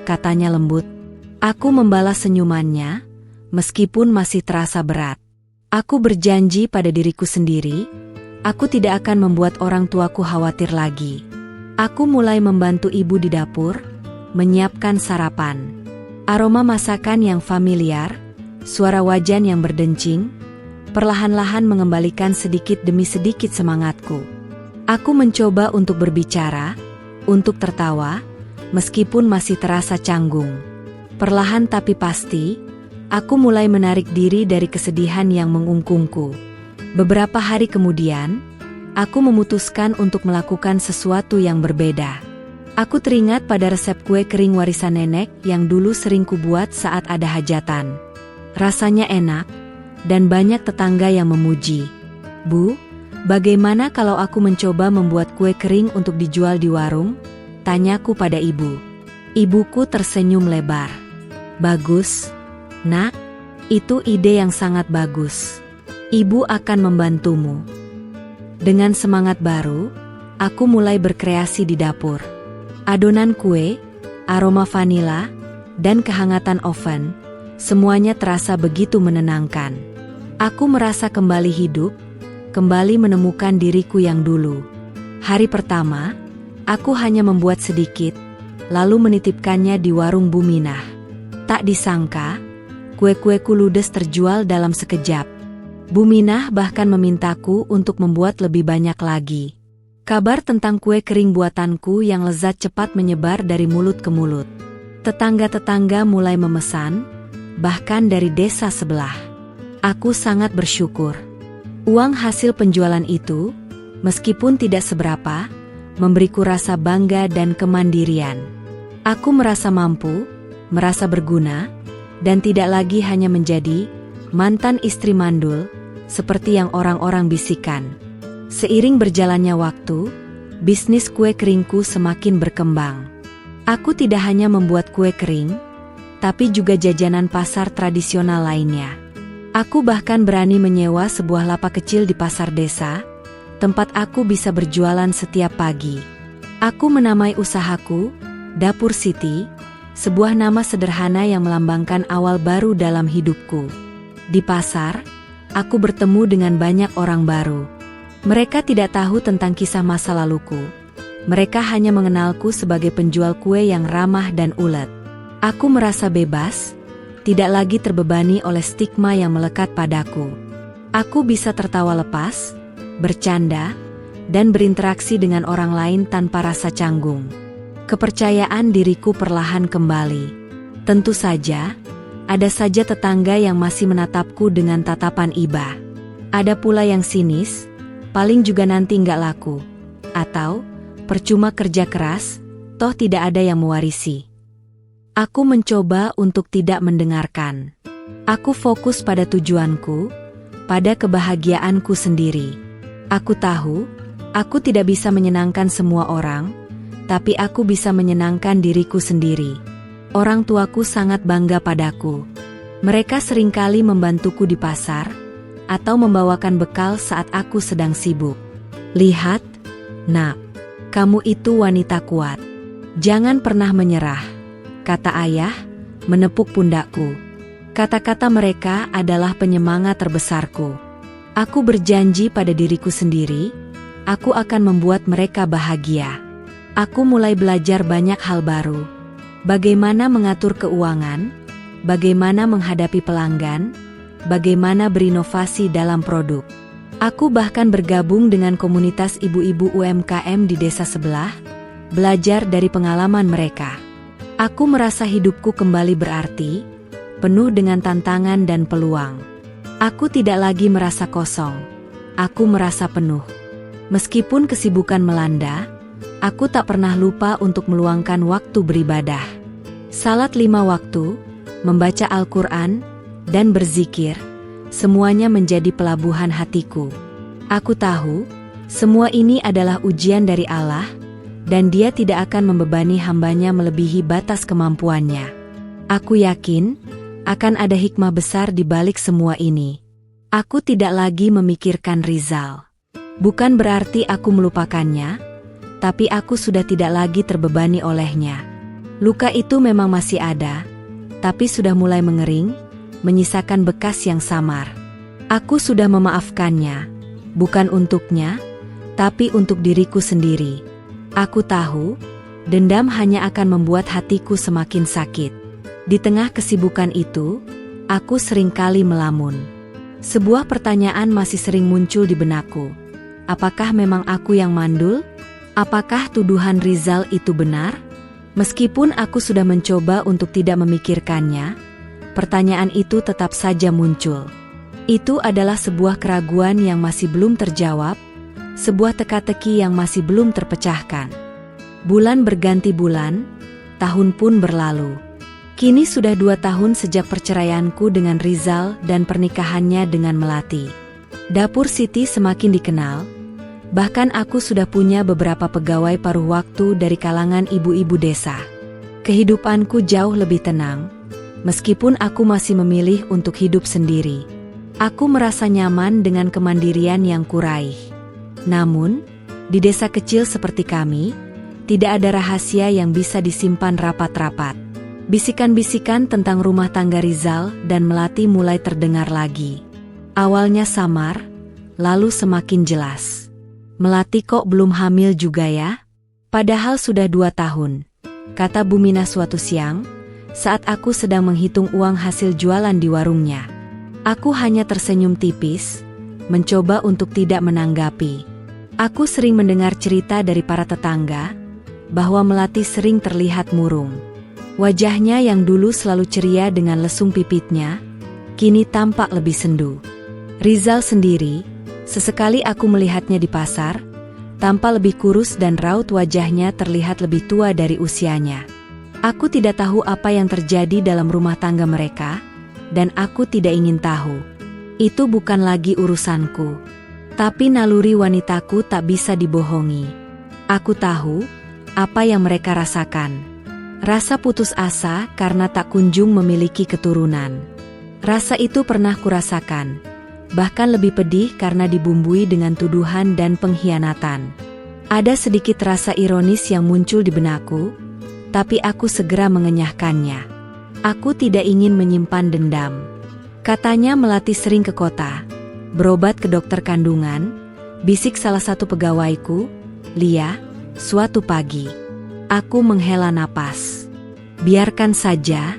katanya lembut. Aku membalas senyumannya, meskipun masih terasa berat. Aku berjanji pada diriku sendiri, aku tidak akan membuat orang tuaku khawatir lagi. Aku mulai membantu ibu di dapur, menyiapkan sarapan. Aroma masakan yang familiar, suara wajan yang berdencing, perlahan-lahan mengembalikan sedikit demi sedikit semangatku. Aku mencoba untuk berbicara, untuk tertawa, meskipun masih terasa canggung. Perlahan tapi pasti, aku mulai menarik diri dari kesedihan yang mengungkungku. Beberapa hari kemudian, aku memutuskan untuk melakukan sesuatu yang berbeda. Aku teringat pada resep kue kering warisan nenek yang dulu sering kubuat saat ada hajatan. Rasanya enak, dan banyak tetangga yang memuji. "Bu, bagaimana kalau aku mencoba membuat kue kering untuk dijual di warung?" tanyaku pada ibu. Ibuku tersenyum lebar. "Bagus, Nak, itu ide yang sangat bagus. Ibu akan membantumu." Dengan semangat baru, aku mulai berkreasi di dapur. Adonan kue, aroma vanila, dan kehangatan oven, semuanya terasa begitu menenangkan. Aku merasa kembali hidup, kembali menemukan diriku yang dulu. Hari pertama, aku hanya membuat sedikit, lalu menitipkannya di warung Bu Minah. Tak disangka, kue-kueku ludes terjual dalam sekejap. Bu Minah bahkan memintaku untuk membuat lebih banyak lagi. Kabar tentang kue kering buatanku yang lezat cepat menyebar dari mulut ke mulut. Tetangga-tetangga mulai memesan, bahkan dari desa sebelah. Aku sangat bersyukur. Uang hasil penjualan itu, meskipun tidak seberapa, memberiku rasa bangga dan kemandirian. Aku merasa mampu, merasa berguna, dan tidak lagi hanya menjadi mantan istri mandul, seperti yang orang-orang bisikan. Seiring berjalannya waktu, bisnis kue keringku semakin berkembang. Aku tidak hanya membuat kue kering, tapi juga jajanan pasar tradisional lainnya. Aku bahkan berani menyewa sebuah lapak kecil di pasar desa, tempat aku bisa berjualan setiap pagi. Aku menamai usahaku, Dapur Siti, sebuah nama sederhana yang melambangkan awal baru dalam hidupku. Di pasar, aku bertemu dengan banyak orang baru. Mereka tidak tahu tentang kisah masa laluku. Mereka hanya mengenalku sebagai penjual kue yang ramah dan ulet. Aku merasa bebas, tidak lagi terbebani oleh stigma yang melekat padaku. Aku bisa tertawa lepas, bercanda, dan berinteraksi dengan orang lain tanpa rasa canggung. Kepercayaan diriku perlahan kembali. Tentu saja, ada saja tetangga yang masih menatapku dengan tatapan iba. Ada pula yang sinis, paling juga nanti nggak laku. Atau, percuma kerja keras, toh tidak ada yang mewarisi. Aku mencoba untuk tidak mendengarkan. Aku fokus pada tujuanku, pada kebahagiaanku sendiri. Aku tahu, aku tidak bisa menyenangkan semua orang, tapi aku bisa menyenangkan diriku sendiri. Orang tuaku sangat bangga padaku. Mereka seringkali membantuku di pasar, atau membawakan bekal saat aku sedang sibuk. "Lihat, Nak, kamu itu wanita kuat. Jangan pernah menyerah," kata ayah, menepuk pundakku. Kata-kata mereka adalah penyemangat terbesarku. Aku berjanji pada diriku sendiri, aku akan membuat mereka bahagia. Aku mulai belajar banyak hal baru. Bagaimana mengatur keuangan, bagaimana menghadapi pelanggan, bagaimana berinovasi dalam produk. Aku bahkan bergabung dengan komunitas ibu-ibu UMKM di desa sebelah, belajar dari pengalaman mereka. Aku merasa hidupku kembali berarti, penuh dengan tantangan dan peluang. Aku tidak lagi merasa kosong. Aku merasa penuh. Meskipun kesibukan melanda, aku tak pernah lupa untuk meluangkan waktu beribadah. Salat 5 waktu, membaca Al-Quran, dan berzikir, semuanya menjadi pelabuhan hatiku. Aku tahu, semua ini adalah ujian dari Allah, dan Dia tidak akan membebani hambanya melebihi batas kemampuannya. Aku yakin, akan ada hikmah besar di balik semua ini. Aku tidak lagi memikirkan Rizal. Bukan berarti aku melupakannya, tapi aku sudah tidak lagi terbebani olehnya. Luka itu memang masih ada, tapi sudah mulai mengering, menyisakan bekas yang samar. Aku sudah memaafkannya, bukan untuknya, tapi untuk diriku sendiri. Aku tahu, dendam hanya akan membuat hatiku semakin sakit. Di tengah kesibukan itu, aku seringkali melamun. Sebuah pertanyaan masih sering muncul di benakku. Apakah memang aku yang mandul? Apakah tuduhan Rizal itu benar? Meskipun aku sudah mencoba untuk tidak memikirkannya, pertanyaan itu tetap saja muncul. Itu adalah sebuah keraguan yang masih belum terjawab, sebuah teka-teki yang masih belum terpecahkan. Bulan berganti bulan, tahun pun berlalu. Kini sudah 2 tahun sejak perceraianku dengan Rizal dan pernikahannya dengan Melati. Dapur Siti semakin dikenal, bahkan aku sudah punya beberapa pegawai paruh waktu dari kalangan ibu-ibu desa. Kehidupanku jauh lebih tenang, meskipun aku masih memilih untuk hidup sendiri. Aku merasa nyaman dengan kemandirian yang kuraih. Namun, di desa kecil seperti kami, tidak ada rahasia yang bisa disimpan rapat-rapat. Bisikan-bisikan tentang rumah tangga Rizal dan Melati mulai terdengar lagi. Awalnya samar, lalu semakin jelas. Melati kok belum hamil juga ya? Padahal sudah 2 tahun, kata Bumina suatu siang, saat aku sedang menghitung uang hasil jualan di warungnya. Aku hanya tersenyum tipis, mencoba untuk tidak menanggapi. Aku sering mendengar cerita dari para tetangga, bahwa Melati sering terlihat murung. Wajahnya yang dulu selalu ceria dengan lesung pipitnya, kini tampak lebih sendu. Rizal sendiri, sesekali aku melihatnya di pasar, tampak lebih kurus dan raut wajahnya terlihat lebih tua dari usianya. Aku tidak tahu apa yang terjadi dalam rumah tangga mereka, dan aku tidak ingin tahu. Itu bukan lagi urusanku. Tapi naluri wanitaku tak bisa dibohongi. Aku tahu apa yang mereka rasakan. Rasa putus asa karena tak kunjung memiliki keturunan. Rasa itu pernah kurasakan, bahkan lebih pedih karena dibumbui dengan tuduhan dan pengkhianatan. Ada sedikit rasa ironis yang muncul di benakku, tapi aku segera mengenyahkannya. Aku tidak ingin menyimpan dendam. Katanya Melati sering ke kota, berobat ke dokter kandungan, bisik salah satu pegawaiku, Lia, suatu pagi. Aku menghela napas. Biarkan saja,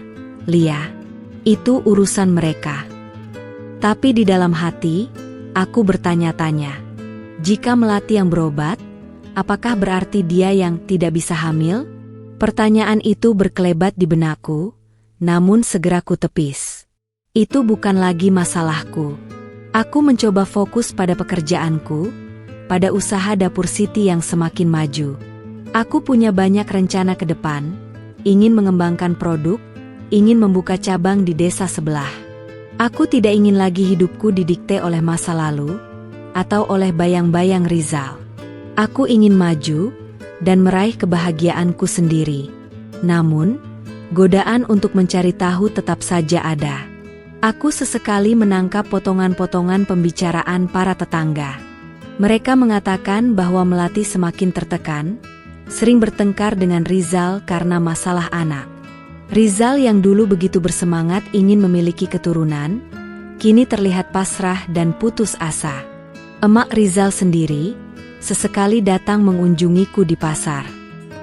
Lia. Itu urusan mereka. Tapi di dalam hati, aku bertanya-tanya. Jika Melati yang berobat, apakah berarti dia yang tidak bisa hamil? Pertanyaan itu berkelebat di benakku, namun segera ku tepis. Itu bukan lagi masalahku. Aku mencoba fokus pada pekerjaanku, pada usaha Dapur Siti yang semakin maju. Aku punya banyak rencana ke depan, ingin mengembangkan produk, ingin membuka cabang di desa sebelah. Aku tidak ingin lagi hidupku didikte oleh masa lalu, atau oleh bayang-bayang Rizal. Aku ingin maju, dan meraih kebahagiaanku sendiri. Namun, godaan untuk mencari tahu tetap saja ada. Aku sesekali menangkap potongan-potongan pembicaraan para tetangga. Mereka mengatakan bahwa Melati semakin tertekan, sering bertengkar dengan Rizal karena masalah anak. Rizal yang dulu begitu bersemangat ingin memiliki keturunan, kini terlihat pasrah dan putus asa. Emak Rizal sendiri, sesekali datang mengunjungiku di pasar.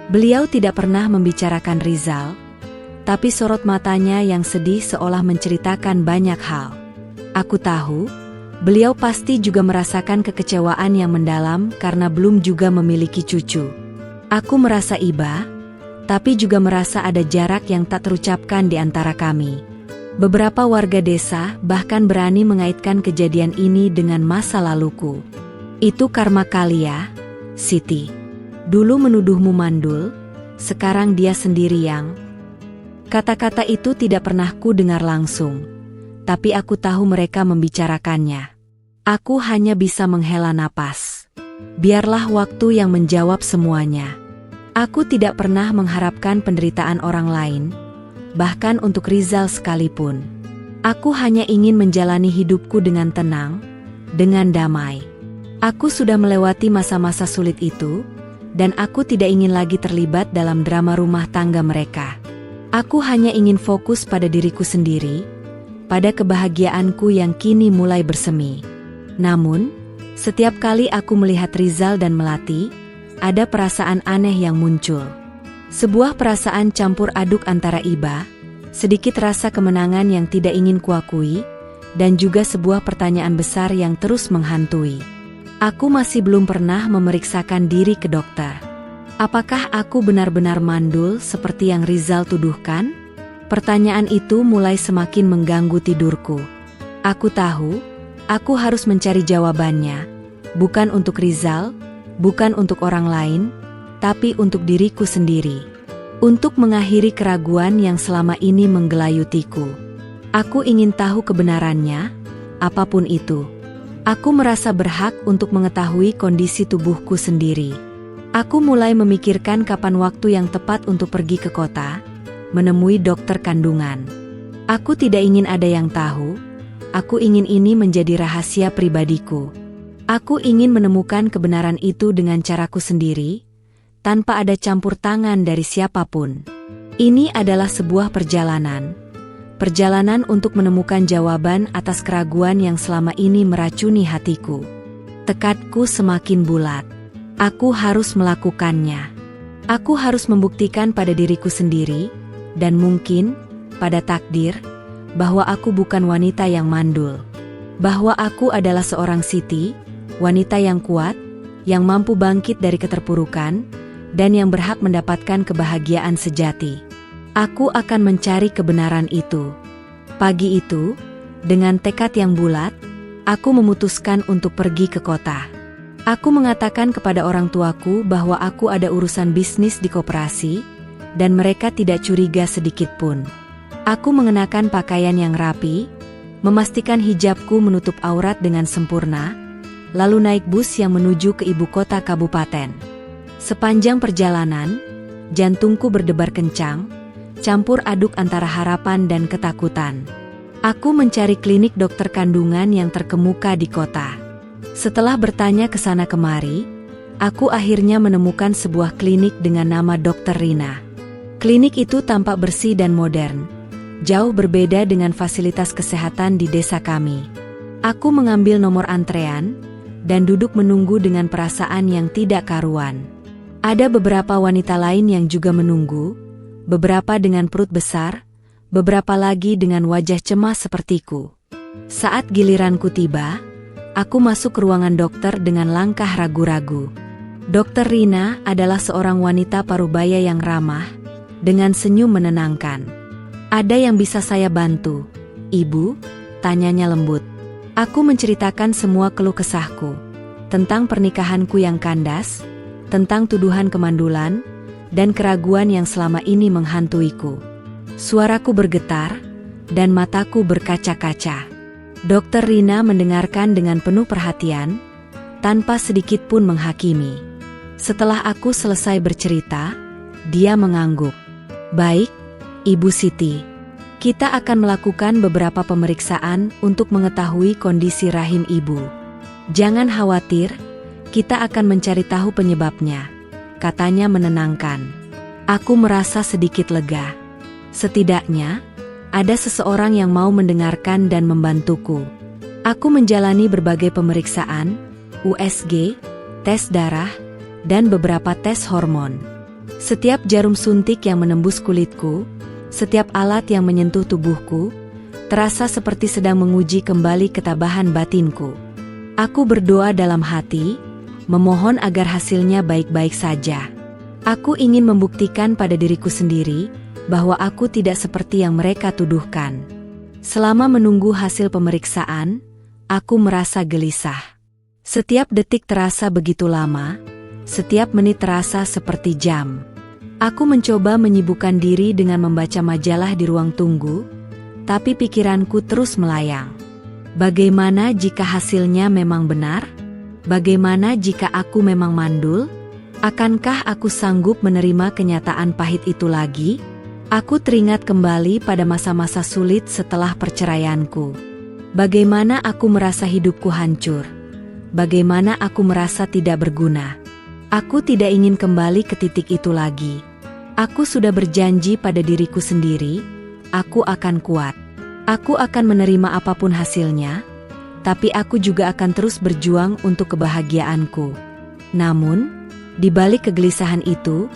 Beliau tidak pernah membicarakan Rizal, tapi sorot matanya yang sedih seolah menceritakan banyak hal. Aku tahu, beliau pasti juga merasakan kekecewaan yang mendalam karena belum juga memiliki cucu. Aku merasa iba, tapi juga merasa ada jarak yang tak terucapkan di antara kami. Beberapa warga desa bahkan berani mengaitkan kejadian ini dengan masa laluku. Itu karma kali ya, Siti. Dulu menuduhmu mandul, sekarang dia sendiri yang... Kata-kata itu tidak pernah ku dengar langsung, tapi aku tahu mereka membicarakannya. Aku hanya bisa menghela napas. Biarlah waktu yang menjawab semuanya. Aku tidak pernah mengharapkan penderitaan orang lain, bahkan untuk Rizal sekalipun. Aku hanya ingin menjalani hidupku dengan tenang, dengan damai. Aku sudah melewati masa-masa sulit itu, dan aku tidak ingin lagi terlibat dalam drama rumah tangga mereka. Aku hanya ingin fokus pada diriku sendiri, pada kebahagiaanku yang kini mulai bersemi. Namun, setiap kali aku melihat Rizal dan Melati, ada perasaan aneh yang muncul. Sebuah perasaan campur aduk antara iba, sedikit rasa kemenangan yang tidak ingin kuakui, dan juga sebuah pertanyaan besar yang terus menghantui. Aku masih belum pernah memeriksakan diri ke dokter. Apakah aku benar-benar mandul seperti yang Rizal tuduhkan? Pertanyaan itu mulai semakin mengganggu tidurku. Aku tahu, aku harus mencari jawabannya, bukan untuk Rizal, bukan untuk orang lain, tapi untuk diriku sendiri. Untuk mengakhiri keraguan yang selama ini menggelayutiku. Aku ingin tahu kebenarannya, apapun itu. Aku merasa berhak untuk mengetahui kondisi tubuhku sendiri. Aku mulai memikirkan kapan waktu yang tepat untuk pergi ke kota, menemui dokter kandungan. Aku tidak ingin ada yang tahu, aku ingin ini menjadi rahasia pribadiku. Aku ingin menemukan kebenaran itu dengan caraku sendiri, tanpa ada campur tangan dari siapapun. Ini adalah sebuah perjalanan untuk menemukan jawaban atas keraguan yang selama ini meracuni hatiku. Tekadku semakin bulat. Aku harus melakukannya. Aku harus membuktikan pada diriku sendiri, dan mungkin pada takdir, bahwa aku bukan wanita yang mandul. Bahwa aku adalah seorang Siti, wanita yang kuat, yang mampu bangkit dari keterpurukan, dan yang berhak mendapatkan kebahagiaan sejati. Aku akan mencari kebenaran itu. Pagi itu, dengan tekad yang bulat, aku memutuskan untuk pergi ke kota. Aku mengatakan kepada orang tuaku bahwa aku ada urusan bisnis di koperasi, dan mereka tidak curiga sedikit pun. Aku mengenakan pakaian yang rapi, memastikan hijabku menutup aurat dengan sempurna, lalu naik bus yang menuju ke ibu kota kabupaten. Sepanjang perjalanan, jantungku berdebar kencang, campur aduk antara harapan dan ketakutan. Aku mencari klinik dokter kandungan yang terkemuka di kota. Setelah bertanya ke sana kemari, aku akhirnya menemukan sebuah klinik dengan nama Dr. Rina. Klinik itu tampak bersih dan modern, jauh berbeda dengan fasilitas kesehatan di desa kami. Aku mengambil nomor antrean, dan duduk menunggu dengan perasaan yang tidak karuan. Ada beberapa wanita lain yang juga menunggu, beberapa dengan perut besar, beberapa lagi dengan wajah cemas sepertiku. Saat giliranku tiba, aku masuk ke ruangan dokter dengan langkah ragu-ragu. Dr. Rina adalah seorang wanita parubaya yang ramah, dengan senyum menenangkan. "Ada yang bisa saya bantu, Ibu?" tanyanya lembut. Aku menceritakan semua keluh kesahku, tentang pernikahanku yang kandas, tentang tuduhan kemandulan, dan keraguan yang selama ini menghantuiku. Suaraku bergetar, dan mataku berkaca-kaca. Dr. Rina mendengarkan dengan penuh perhatian, tanpa sedikit pun menghakimi. Setelah aku selesai bercerita, dia mengangguk. "Baik, Ibu Siti. Kita akan melakukan beberapa pemeriksaan untuk mengetahui kondisi rahim Ibu. Jangan khawatir, kita akan mencari tahu penyebabnya," katanya menenangkan. Aku merasa sedikit lega. Setidaknya, ada seseorang yang mau mendengarkan dan membantuku. Aku menjalani berbagai pemeriksaan, USG, tes darah, dan beberapa tes hormon. Setiap jarum suntik yang menembus kulitku, setiap alat yang menyentuh tubuhku, terasa seperti sedang menguji kembali ketabahan batinku. Aku berdoa dalam hati, memohon agar hasilnya baik-baik saja. Aku ingin membuktikan pada diriku sendiri, bahwa aku tidak seperti yang mereka tuduhkan. Selama menunggu hasil pemeriksaan, aku merasa gelisah. Setiap detik terasa begitu lama, setiap menit terasa seperti jam. Aku mencoba menyibukkan diri dengan membaca majalah di ruang tunggu, tapi pikiranku terus melayang. Bagaimana jika hasilnya memang benar? Bagaimana jika aku memang mandul? Akankah aku sanggup menerima kenyataan pahit itu lagi? Aku teringat kembali pada masa-masa sulit setelah perceraianku. Bagaimana aku merasa hidupku hancur. Bagaimana aku merasa tidak berguna. Aku tidak ingin kembali ke titik itu lagi. Aku sudah berjanji pada diriku sendiri, aku akan kuat. Aku akan menerima apapun hasilnya, tapi aku juga akan terus berjuang untuk kebahagiaanku. Namun, di balik kegelisahan itu,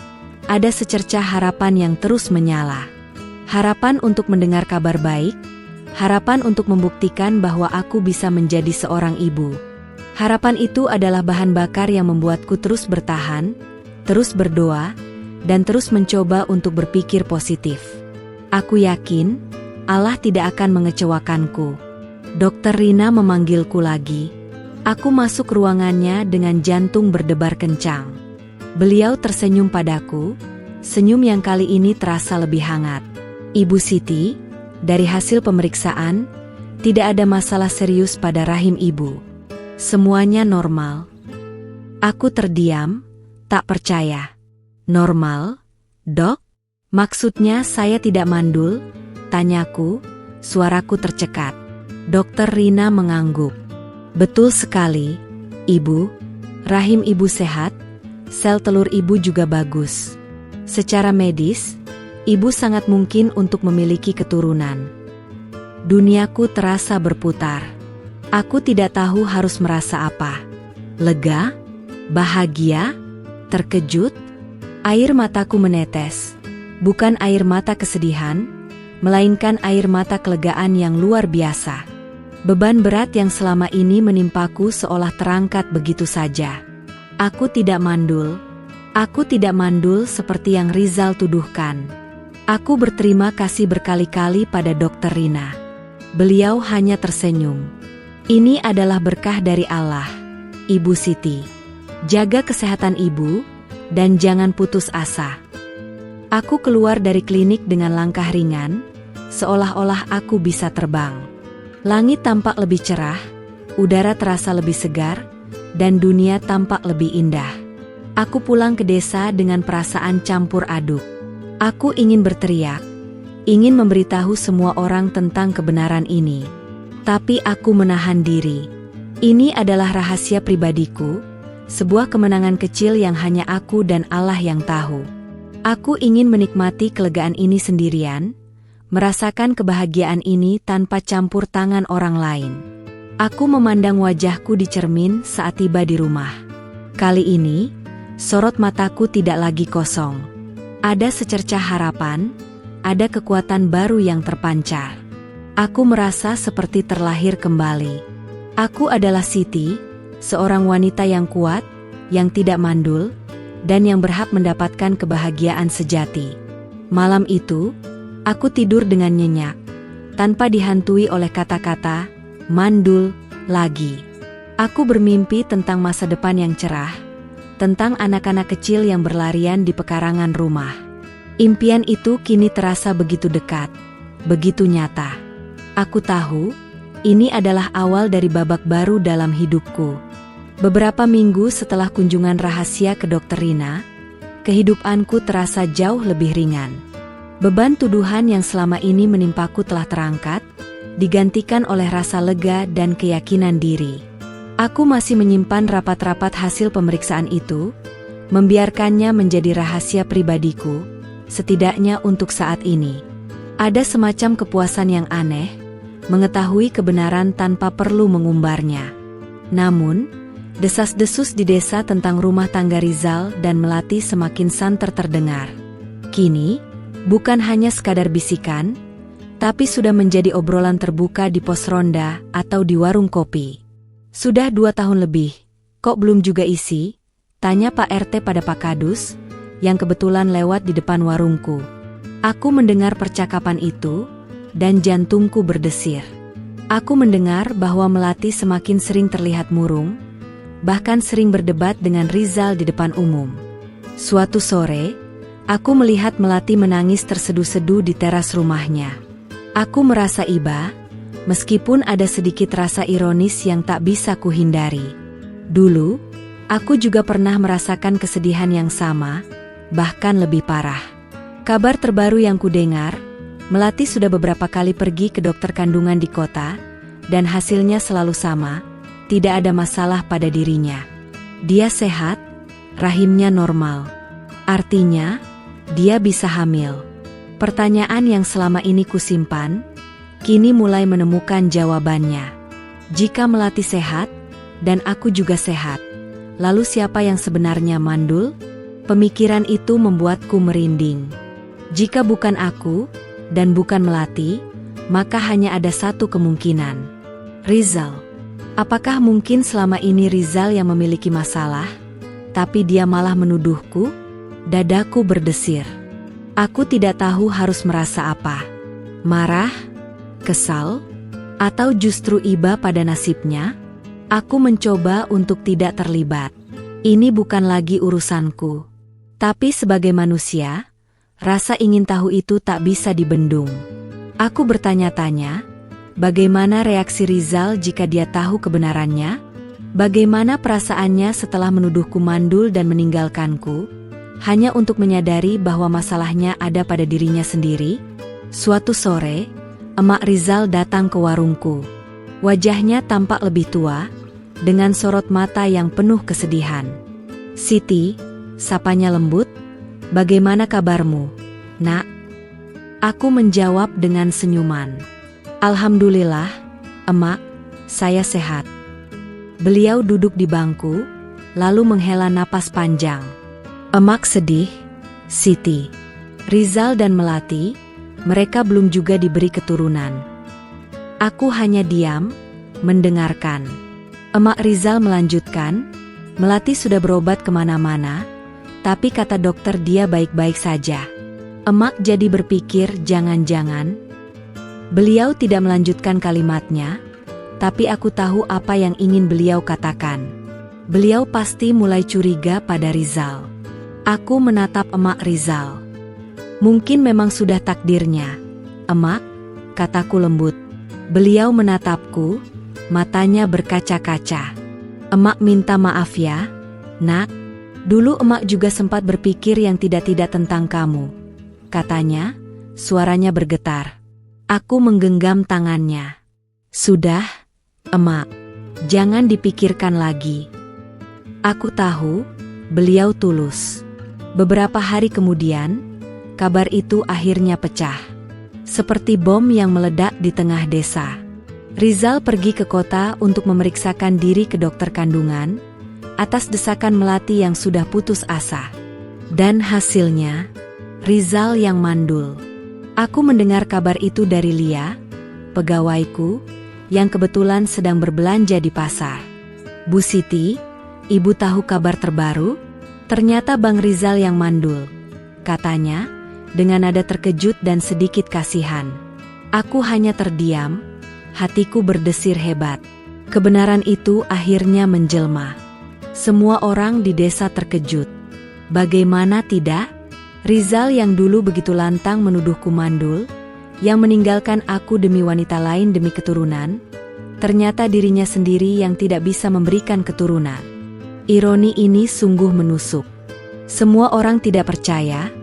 ada secercah harapan yang terus menyala. Harapan untuk mendengar kabar baik, harapan untuk membuktikan bahwa aku bisa menjadi seorang ibu. Harapan itu adalah bahan bakar yang membuatku terus bertahan, terus berdoa, dan terus mencoba untuk berpikir positif. Aku yakin, Allah tidak akan mengecewakanku. Dokter Rina memanggilku lagi. Aku masuk ruangannya dengan jantung berdebar kencang. Beliau tersenyum padaku, senyum yang kali ini terasa lebih hangat. Ibu Siti, dari hasil pemeriksaan, tidak ada masalah serius pada rahim ibu. Semuanya normal. Aku terdiam, tak percaya. Normal? Dok? Maksudnya saya tidak mandul? Tanyaku, suaraku tercekat. Dokter Rina mengangguk. Betul sekali, Ibu. Rahim ibu sehat. Sel telur ibu juga bagus. Secara medis, ibu sangat mungkin untuk memiliki keturunan. Duniaku terasa berputar. Aku tidak tahu harus merasa apa. Lega? Bahagia? Terkejut? Air mataku menetes. Bukan air mata kesedihan, melainkan air mata kelegaan yang luar biasa. Beban berat yang selama ini menimpaku seolah terangkat begitu saja. Aku tidak mandul. Aku tidak mandul seperti yang Rizal tuduhkan. Aku berterima kasih berkali-kali pada Dokter Rina. Beliau hanya tersenyum. Ini adalah berkah dari Allah, Ibu Siti. Jaga kesehatan ibu, dan jangan putus asa. Aku keluar dari klinik dengan langkah ringan, seolah-olah aku bisa terbang. Langit tampak lebih cerah, udara terasa lebih segar, dan dunia tampak lebih indah. Aku pulang ke desa dengan perasaan campur aduk. Aku ingin berteriak, ingin memberitahu semua orang tentang kebenaran ini. Tapi aku menahan diri. Ini adalah rahasia pribadiku, sebuah kemenangan kecil yang hanya aku dan Allah yang tahu. Aku ingin menikmati kelegaan ini sendirian, merasakan kebahagiaan ini tanpa campur tangan orang lain. Aku memandang wajahku di cermin saat tiba di rumah. Kali ini, sorot mataku tidak lagi kosong. Ada secercah harapan, ada kekuatan baru yang terpancar. Aku merasa seperti terlahir kembali. Aku adalah Siti, seorang wanita yang kuat, yang tidak mandul, dan yang berhak mendapatkan kebahagiaan sejati. Malam itu, aku tidur dengan nyenyak, tanpa dihantui oleh kata-kata mandul lagi. Aku bermimpi tentang masa depan yang cerah, tentang anak-anak kecil yang berlarian di pekarangan rumah. Impian itu kini terasa begitu dekat, begitu nyata. Aku tahu, ini adalah awal dari babak baru dalam hidupku. Beberapa minggu setelah kunjungan rahasia ke Dokter Rina, kehidupanku terasa jauh lebih ringan. Beban tuduhan yang selama ini menimpaku telah terangkat, digantikan oleh rasa lega dan keyakinan diri. Aku masih menyimpan rapat-rapat hasil pemeriksaan itu, membiarkannya menjadi rahasia pribadiku, setidaknya untuk saat ini. Ada semacam kepuasan yang aneh, mengetahui kebenaran tanpa perlu mengumbarnya. Namun, desas-desus di desa tentang rumah tangga Rizal dan Melati semakin santer terdengar. Kini, bukan hanya sekadar bisikan, tapi sudah menjadi obrolan terbuka di pos ronda atau di warung kopi. Sudah 2 tahun lebih, kok belum juga isi? Tanya Pak RT pada Pak Kadus, yang kebetulan lewat di depan warungku. Aku mendengar percakapan itu, dan jantungku berdesir. Aku mendengar bahwa Melati semakin sering terlihat murung, bahkan sering berdebat dengan Rizal di depan umum. Suatu sore, aku melihat Melati menangis terseduh-seduh di teras rumahnya. Aku merasa iba, meskipun ada sedikit rasa ironis yang tak bisa kuhindari. Dulu, aku juga pernah merasakan kesedihan yang sama, bahkan lebih parah. Kabar terbaru yang kudengar, Melati sudah beberapa kali pergi ke dokter kandungan di kota, dan hasilnya selalu sama, tidak ada masalah pada dirinya. Dia sehat, rahimnya normal. Artinya, dia bisa hamil. Pertanyaan yang selama ini kusimpan, kini mulai menemukan jawabannya. Jika Melati sehat, dan aku juga sehat, lalu siapa yang sebenarnya mandul? Pemikiran itu membuatku merinding. Jika bukan aku, dan bukan Melati, maka hanya ada satu kemungkinan. Rizal. Apakah mungkin selama ini Rizal yang memiliki masalah, tapi dia malah menuduhku? Dadaku berdesir. Aku tidak tahu harus merasa apa. Marah? Kesal? Atau justru iba pada nasibnya? Aku mencoba untuk tidak terlibat. Ini bukan lagi urusanku. Tapi sebagai manusia, rasa ingin tahu itu tak bisa dibendung. Aku bertanya-tanya, bagaimana reaksi Rizal jika dia tahu kebenarannya? Bagaimana perasaannya setelah menuduhku mandul dan meninggalkanku, hanya untuk menyadari bahwa masalahnya ada pada dirinya sendiri? Suatu sore, emak Rizal datang ke warungku. Wajahnya tampak lebih tua, dengan sorot mata yang penuh kesedihan. "Siti," sapanya lembut, "bagaimana kabarmu, Nak?" Aku menjawab dengan senyuman. "Alhamdulillah, Emak, saya sehat." Beliau duduk di bangku, lalu menghela napas panjang. "Emak sedih, Siti. Rizal dan Melati, mereka belum juga diberi keturunan." Aku hanya diam, mendengarkan. Emak Rizal melanjutkan, "Melati sudah berobat kemana-mana, tapi kata dokter dia baik-baik saja." Emak jadi berpikir jangan-jangan. Beliau tidak melanjutkan kalimatnya, tapi aku tahu apa yang ingin beliau katakan. Beliau pasti mulai curiga pada Rizal. Aku menatap emak Rizal. "Mungkin memang sudah takdirnya, Emak," kataku lembut. Beliau menatapku, matanya berkaca-kaca. "Emak minta maaf ya, Nak. Dulu emak juga sempat berpikir yang tidak-tidak tentang kamu," katanya, suaranya bergetar. Aku menggenggam tangannya. "Sudah, Emak. Jangan dipikirkan lagi." Aku tahu, beliau tulus. Beberapa hari kemudian, kabar itu akhirnya pecah. Seperti bom yang meledak di tengah desa. Rizal pergi ke kota untuk memeriksakan diri ke dokter kandungan, atas desakan Melati yang sudah putus asa. Dan hasilnya, Rizal yang mandul. Aku mendengar kabar itu dari Lia, pegawaiku, yang kebetulan sedang berbelanja di pasar. "Bu Siti, Ibu tahu kabar terbaru? Ternyata Bang Rizal yang mandul," katanya, dengan nada terkejut dan sedikit kasihan. Aku hanya terdiam, hatiku berdesir hebat. Kebenaran itu akhirnya menjelma. Semua orang di desa terkejut. Bagaimana tidak? Rizal yang dulu begitu lantang menuduhku mandul, yang meninggalkan aku demi wanita lain demi keturunan, ternyata dirinya sendiri yang tidak bisa memberikan keturunan. Ironi ini sungguh menusuk. Semua orang tidak percaya,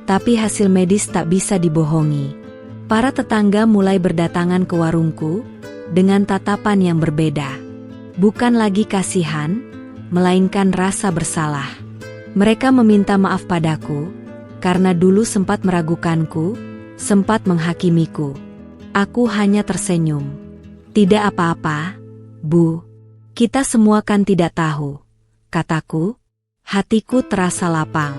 tapi hasil medis tak bisa dibohongi. Para tetangga mulai berdatangan ke warungku, dengan tatapan yang berbeda. Bukan lagi kasihan, melainkan rasa bersalah. Mereka meminta maaf padaku, karena dulu sempat meragukanku, sempat menghakimiku. Aku hanya tersenyum. "Tidak apa-apa, Bu. Kita semua kan tidak tahu," kataku. Hatiku terasa lapang.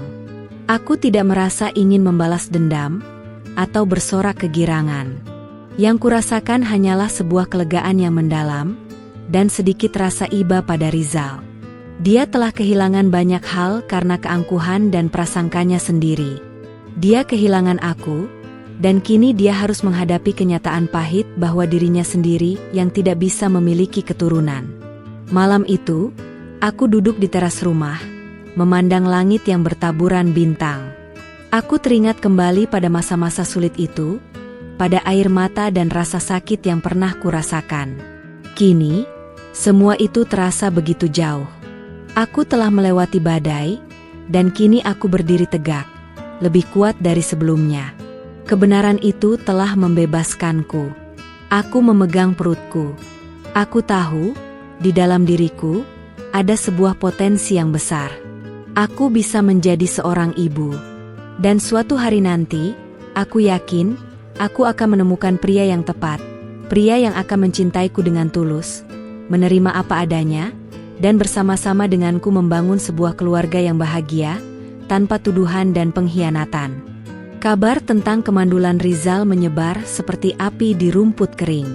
Aku tidak merasa ingin membalas dendam, atau bersorak kegirangan. Yang kurasakan hanyalah sebuah kelegaan yang mendalam, dan sedikit rasa iba pada Rizal. Dia telah kehilangan banyak hal karena keangkuhan dan prasangkanya sendiri. Dia kehilangan aku, Dan kini dia harus menghadapi kenyataan pahit bahwa dirinya sendiri yang tidak bisa memiliki keturunan. Malam itu, aku duduk di teras rumah, memandang langit yang bertaburan bintang. Aku teringat kembali pada masa-masa sulit itu, pada air mata dan rasa sakit yang pernah kurasakan. Kini, semua itu terasa begitu jauh. Aku telah melewati badai, dan kini aku berdiri tegak, lebih kuat dari sebelumnya. Kebenaran itu telah membebaskanku. Aku memegang perutku. Aku tahu, di dalam diriku, ada sebuah potensi yang besar. Aku bisa menjadi seorang ibu. Dan suatu hari nanti, aku yakin, aku akan menemukan pria yang tepat. Pria yang akan mencintaiku dengan tulus, menerima apa adanya, dan bersama-sama denganku membangun sebuah keluarga yang bahagia, tanpa tuduhan dan pengkhianatan. Kabar tentang kemandulan Rizal menyebar seperti api di rumput kering.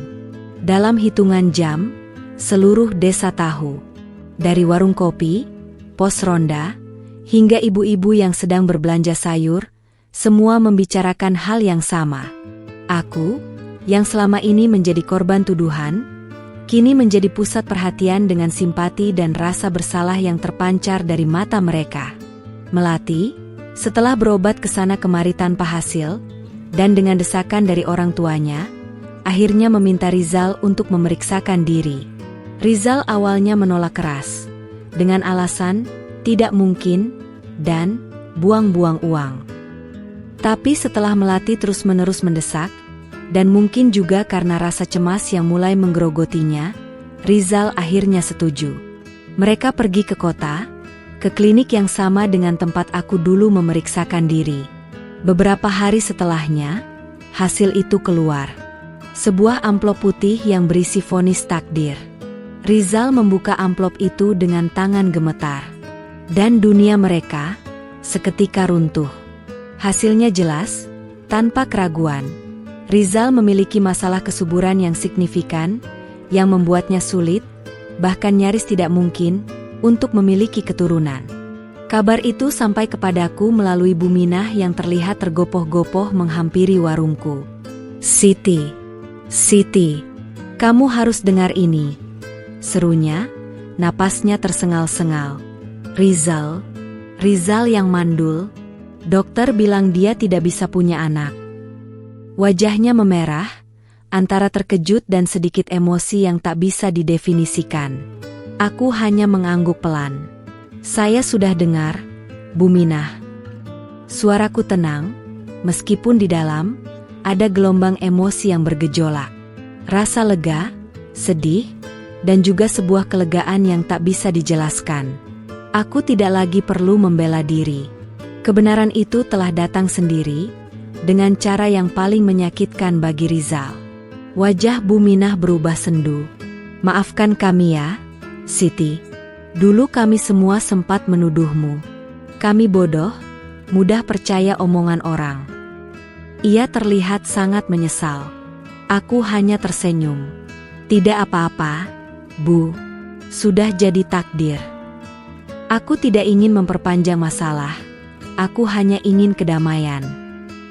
Dalam hitungan jam, seluruh desa tahu. Dari warung kopi, pos ronda, hingga ibu-ibu yang sedang berbelanja sayur, semua membicarakan hal yang sama. Aku, yang selama ini menjadi korban tuduhan, kini menjadi pusat perhatian dengan simpati dan rasa bersalah yang terpancar dari mata mereka. Melati, setelah berobat ke sana kemari tanpa hasil, dan dengan desakan dari orang tuanya, akhirnya meminta Rizal untuk memeriksakan diri. Rizal awalnya menolak keras, dengan alasan tidak mungkin dan buang-buang uang. Tapi setelah Melati terus-menerus mendesak, dan mungkin juga karena rasa cemas yang mulai menggerogotinya, Rizal akhirnya setuju. Mereka pergi ke kota, ke klinik yang sama dengan tempat aku dulu memeriksakan diri. Beberapa hari setelahnya, hasil itu keluar. Sebuah amplop putih yang berisi vonis takdir. Rizal membuka amplop itu dengan tangan gemetar. Dan dunia mereka seketika runtuh. Hasilnya jelas, tanpa keraguan. Rizal memiliki masalah kesuburan yang signifikan, yang membuatnya sulit, bahkan nyaris tidak mungkin, untuk memiliki keturunan. Kabar itu sampai kepadaku melalui Bu Minah yang terlihat tergopoh-gopoh menghampiri warungku. Siti, kamu harus dengar ini, serunya, napasnya tersengal-sengal. Rizal yang mandul, dokter bilang dia tidak bisa punya anak. Wajahnya memerah, antara terkejut dan sedikit emosi yang tak bisa didefinisikan. Aku hanya mengangguk pelan. Saya sudah dengar, Bu Minah. Suaraku tenang, meskipun di dalam, ada gelombang emosi yang bergejolak. Rasa lega, sedih, dan juga sebuah kelegaan yang tak bisa dijelaskan. Aku tidak lagi perlu membela diri. Kebenaran itu telah datang sendiri, dengan cara yang paling menyakitkan bagi Rizal. Wajah Bu Minah berubah sendu. Maafkan kami ya, Siti. Dulu kami semua sempat menuduhmu. Kami bodoh, mudah percaya omongan orang. Ia terlihat sangat menyesal. Aku hanya tersenyum. Tidak apa-apa, Bu. Sudah jadi takdir. Aku tidak ingin memperpanjang masalah. Aku hanya ingin kedamaian.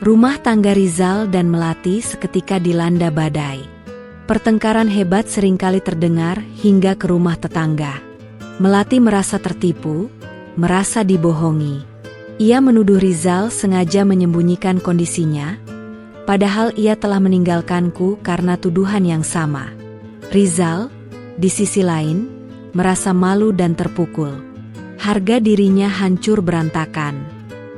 Rumah tangga Rizal dan Melati seketika dilanda badai. Pertengkaran hebat seringkali terdengar hingga ke rumah tetangga. Melati merasa tertipu, merasa dibohongi. Ia menuduh Rizal sengaja menyembunyikan kondisinya, padahal ia telah meninggalkanku karena tuduhan yang sama. Rizal, di sisi lain, merasa malu dan terpukul. Harga dirinya hancur berantakan.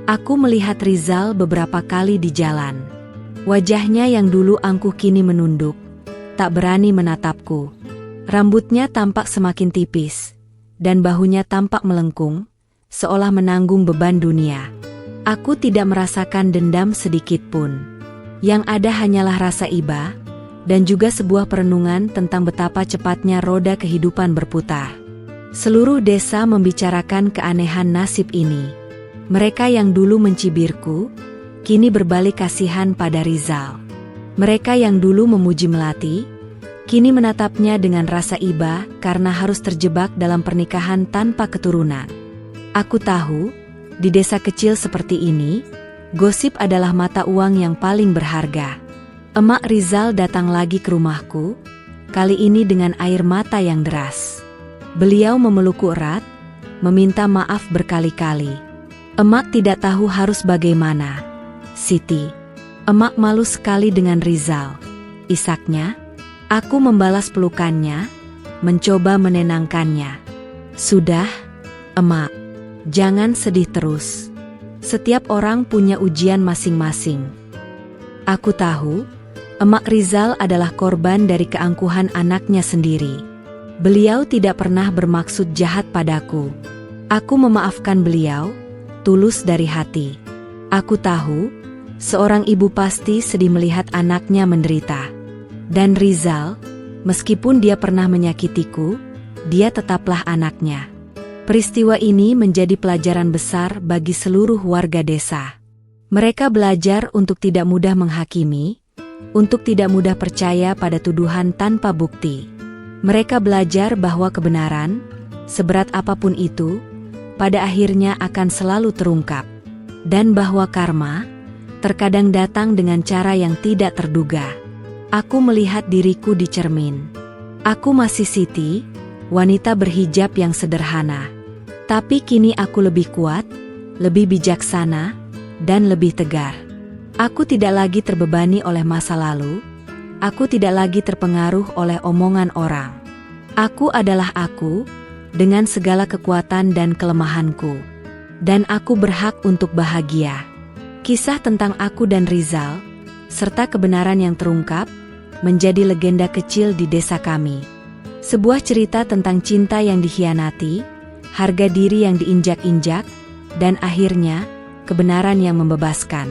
Aku melihat Rizal beberapa kali di jalan. Wajahnya yang dulu angkuh kini menunduk, tak berani menatapku. Rambutnya tampak semakin tipis, dan bahunya tampak melengkung, seolah menanggung beban dunia. Aku tidak merasakan dendam sedikit pun. Yang ada hanyalah rasa iba, dan juga sebuah perenungan tentang betapa cepatnya roda kehidupan berputar. Seluruh desa membicarakan keanehan nasib ini. Mereka yang dulu mencibirku, kini berbalik kasihan pada Rizal. Mereka yang dulu memuji Melati, kini menatapnya dengan rasa iba karena harus terjebak dalam pernikahan tanpa keturunan. Aku tahu, di desa kecil seperti ini, Gosip adalah mata uang yang paling berharga. Emak Rizal datang lagi ke rumahku, kali ini dengan air mata yang deras. Beliau memelukku erat, meminta maaf berkali-kali. Emak tidak tahu harus bagaimana. Siti, emak malu sekali dengan Rizal. Isaknya, aku membalas pelukannya, mencoba menenangkannya. Sudah, emak, jangan sedih terus. Setiap orang punya ujian masing-masing. Aku tahu, emak Rizal adalah korban dari keangkuhan anaknya sendiri. Beliau tidak pernah bermaksud jahat padaku. Aku memaafkan beliau, tulus dari hati. Aku tahu, seorang ibu pasti sedih melihat anaknya menderita. Dan Rizal, meskipun dia pernah menyakitiku, dia tetaplah anaknya. Peristiwa ini menjadi pelajaran besar bagi seluruh warga desa. Mereka belajar untuk tidak mudah menghakimi, untuk tidak mudah percaya pada tuduhan tanpa bukti. Mereka belajar bahwa kebenaran, seberat apapun itu, pada akhirnya akan selalu terungkap. Dan bahwa karma, terkadang datang dengan cara yang tidak terduga. Aku melihat diriku di cermin. Aku masih Siti, wanita berhijab yang sederhana. Tapi kini aku lebih kuat, lebih bijaksana, dan lebih tegar. Aku tidak lagi terbebani oleh masa lalu. Aku tidak lagi terpengaruh oleh omongan orang. Aku adalah aku, dengan segala kekuatan dan kelemahanku. Dan aku berhak untuk bahagia. Kisah tentang aku dan Rizal, serta kebenaran yang terungkap, menjadi legenda kecil di desa kami. Sebuah cerita tentang cinta yang dikhianati, harga diri yang diinjak-injak, dan akhirnya, kebenaran yang membebaskan.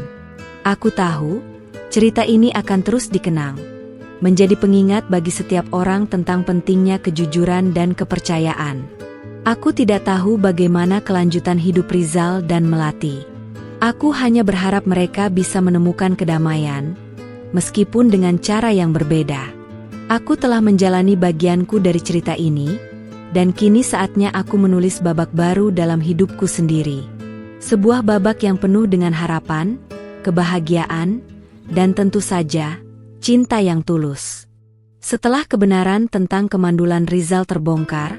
Aku tahu, cerita ini akan terus dikenang, menjadi pengingat bagi setiap orang tentang pentingnya kejujuran dan kepercayaan. Aku tidak tahu bagaimana kelanjutan hidup Rizal dan Melati. Aku hanya berharap mereka bisa menemukan kedamaian, meskipun dengan cara yang berbeda. Aku telah menjalani bagianku dari cerita ini, dan kini saatnya aku menulis babak baru dalam hidupku sendiri. Sebuah babak yang penuh dengan harapan, kebahagiaan, dan tentu saja, cinta yang tulus. Setelah kebenaran tentang kemandulan Rizal terbongkar,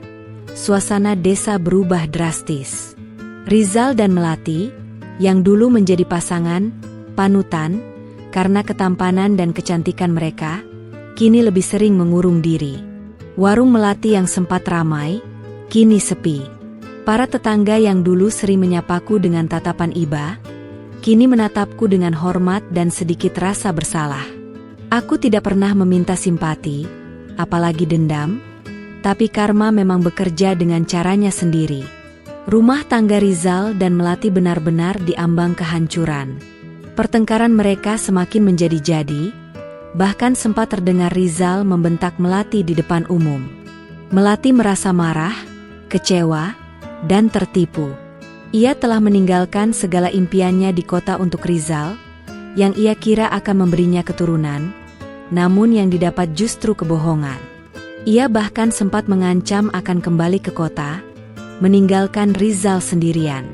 suasana desa berubah drastis. Rizal dan Melati, yang dulu menjadi pasangan, panutan, karena ketampanan dan kecantikan mereka, kini lebih sering mengurung diri. Warung Melati yang sempat ramai, kini sepi. Para tetangga yang dulu sering menyapaku dengan tatapan iba, kini menatapku dengan hormat dan sedikit rasa bersalah. Aku tidak pernah meminta simpati, apalagi dendam, tapi karma memang bekerja dengan caranya sendiri. Rumah tangga Rizal dan Melati benar-benar diambang kehancuran. Pertengkaran mereka semakin menjadi-jadi, bahkan sempat terdengar Rizal membentak Melati di depan umum. Melati merasa marah, kecewa, dan tertipu. Ia telah meninggalkan segala impiannya di kota untuk Rizal, yang ia kira akan memberinya keturunan, namun yang didapat justru kebohongan. Ia bahkan sempat mengancam akan kembali ke kota, meninggalkan Rizal sendirian.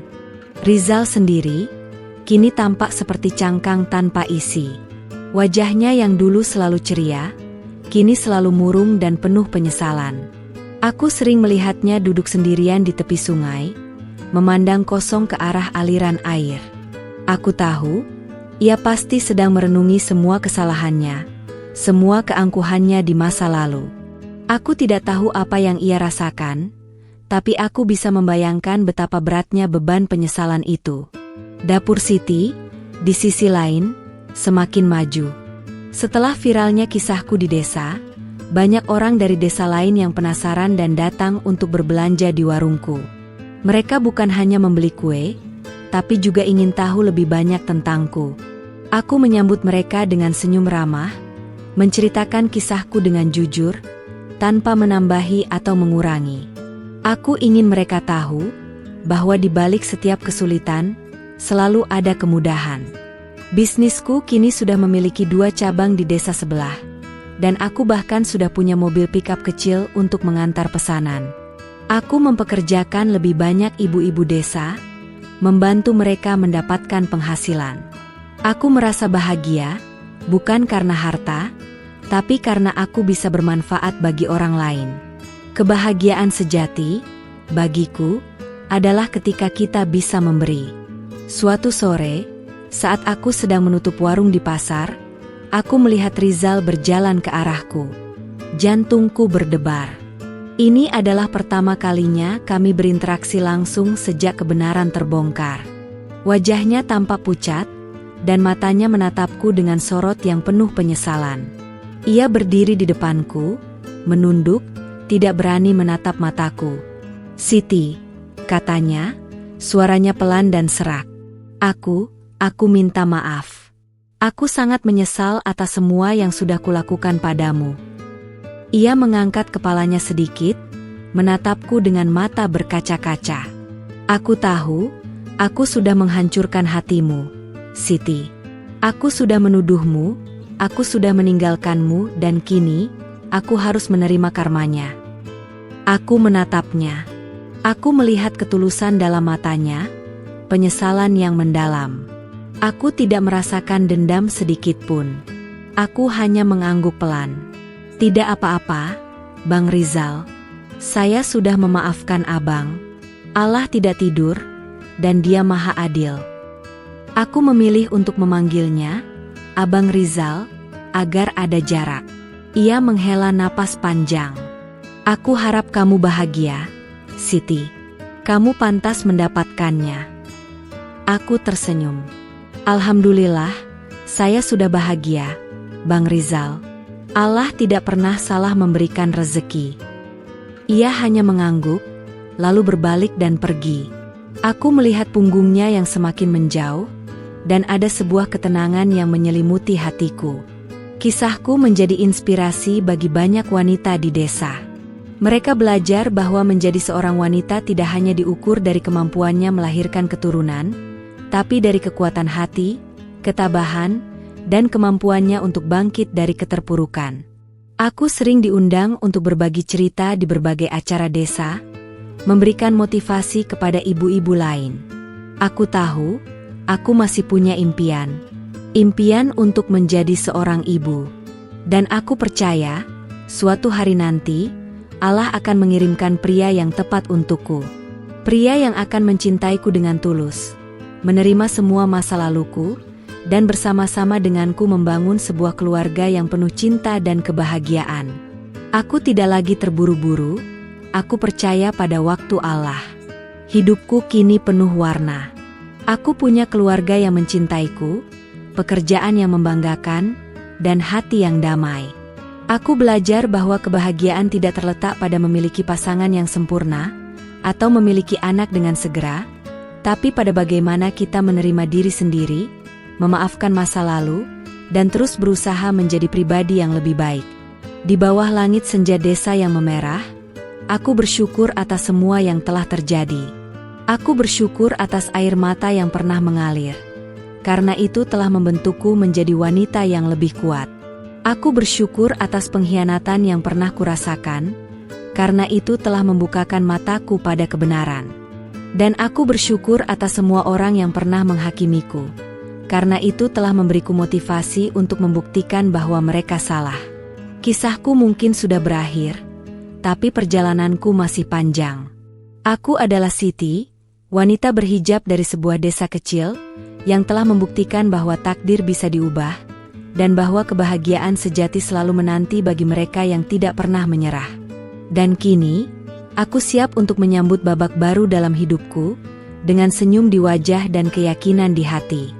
Rizal sendiri, kini tampak seperti cangkang tanpa isi. Wajahnya yang dulu selalu ceria, kini selalu murung dan penuh penyesalan. Aku sering melihatnya duduk sendirian di tepi sungai, memandang kosong ke arah aliran air. Aku tahu, ia pasti sedang merenungi semua kesalahannya, semua keangkuhannya di masa lalu. Aku tidak tahu apa yang ia rasakan, tapi aku bisa membayangkan betapa beratnya beban penyesalan itu. Dapur Siti, di sisi lain, semakin maju. Setelah viralnya kisahku di desa, banyak orang dari desa lain yang penasaran dan datang untuk berbelanja di warungku. Mereka bukan hanya membeli kue, tapi juga ingin tahu lebih banyak tentangku. Aku menyambut mereka dengan senyum ramah, menceritakan kisahku dengan jujur, tanpa menambahi atau mengurangi. Aku ingin mereka tahu bahwa di balik setiap kesulitan, selalu ada kemudahan. Bisnisku kini sudah memiliki 2 cabang di desa sebelah, dan aku bahkan sudah punya mobil pickup kecil untuk mengantar pesanan. Aku mempekerjakan lebih banyak ibu-ibu desa, membantu mereka mendapatkan penghasilan. Aku merasa bahagia, bukan karena harta, tapi karena aku bisa bermanfaat bagi orang lain. Kebahagiaan sejati, bagiku, adalah ketika kita bisa memberi. Suatu sore, saat aku sedang menutup warung di pasar, aku melihat Rizal berjalan ke arahku. Jantungku berdebar. Ini adalah pertama kalinya kami berinteraksi langsung sejak kebenaran terbongkar. Wajahnya tampak pucat, dan matanya menatapku dengan sorot yang penuh penyesalan. Ia berdiri di depanku, menunduk, tidak berani menatap mataku. "Siti," katanya, suaranya pelan dan serak. Aku minta maaf. Aku sangat menyesal atas semua yang sudah kulakukan padamu." Ia mengangkat kepalanya sedikit, menatapku dengan mata berkaca-kaca. "Aku tahu, aku sudah menghancurkan hatimu, Siti. Aku sudah menuduhmu, aku sudah meninggalkanmu dan kini, aku harus menerima karmanya." Aku menatapnya. Aku melihat ketulusan dalam matanya, penyesalan yang mendalam. Aku tidak merasakan dendam sedikit pun. Aku hanya mengangguk pelan. "Tidak apa-apa, Bang Rizal. Saya sudah memaafkan abang. Allah tidak tidur, dan Dia Maha Adil." Aku memilih untuk memanggilnya Abang Rizal, agar ada jarak. Ia menghela napas panjang. "Aku harap kamu bahagia, Siti. Kamu pantas mendapatkannya." Aku tersenyum. "Alhamdulillah, saya sudah bahagia, Bang Rizal. Allah tidak pernah salah memberikan rezeki." Ia hanya mengangguk, lalu berbalik dan pergi. Aku melihat punggungnya yang semakin menjauh, dan ada sebuah ketenangan yang menyelimuti hatiku. Kisahku menjadi inspirasi bagi banyak wanita di desa. Mereka belajar bahwa menjadi seorang wanita tidak hanya diukur dari kemampuannya melahirkan keturunan, tapi dari kekuatan hati, ketabahan, dan kemampuannya untuk bangkit dari keterpurukan. Aku sering diundang untuk berbagi cerita di berbagai acara desa, memberikan motivasi kepada ibu-ibu lain. Aku tahu, aku masih punya impian untuk menjadi seorang ibu. Dan aku percaya, suatu hari nanti, Allah akan mengirimkan pria yang tepat untukku. Pria yang akan mencintaiku dengan tulus, menerima semua masa laluku, dan bersama-sama denganku membangun sebuah keluarga yang penuh cinta dan kebahagiaan. Aku tidak lagi terburu-buru, aku percaya pada waktu Allah. Hidupku kini penuh warna. Aku punya keluarga yang mencintaiku, pekerjaan yang membanggakan, dan hati yang damai. Aku belajar bahwa kebahagiaan tidak terletak pada memiliki pasangan yang sempurna, atau memiliki anak dengan segera, tapi pada bagaimana kita menerima diri sendiri, memaafkan masa lalu, dan terus berusaha menjadi pribadi yang lebih baik. Di bawah langit senja desa yang memerah, aku bersyukur atas semua yang telah terjadi. Aku bersyukur atas air mata yang pernah mengalir, karena itu telah membentukku menjadi wanita yang lebih kuat. Aku bersyukur atas pengkhianatan yang pernah kurasakan, karena itu telah membukakan mataku pada kebenaran. Dan aku bersyukur atas semua orang yang pernah menghakimiku, karena itu telah memberiku motivasi untuk membuktikan bahwa mereka salah. Kisahku mungkin sudah berakhir, tapi perjalananku masih panjang. Aku adalah Siti, wanita berhijab dari sebuah desa kecil, yang telah membuktikan bahwa takdir bisa diubah, dan bahwa kebahagiaan sejati selalu menanti bagi mereka yang tidak pernah menyerah. Dan kini, aku siap untuk menyambut babak baru dalam hidupku, dengan senyum di wajah dan keyakinan di hati.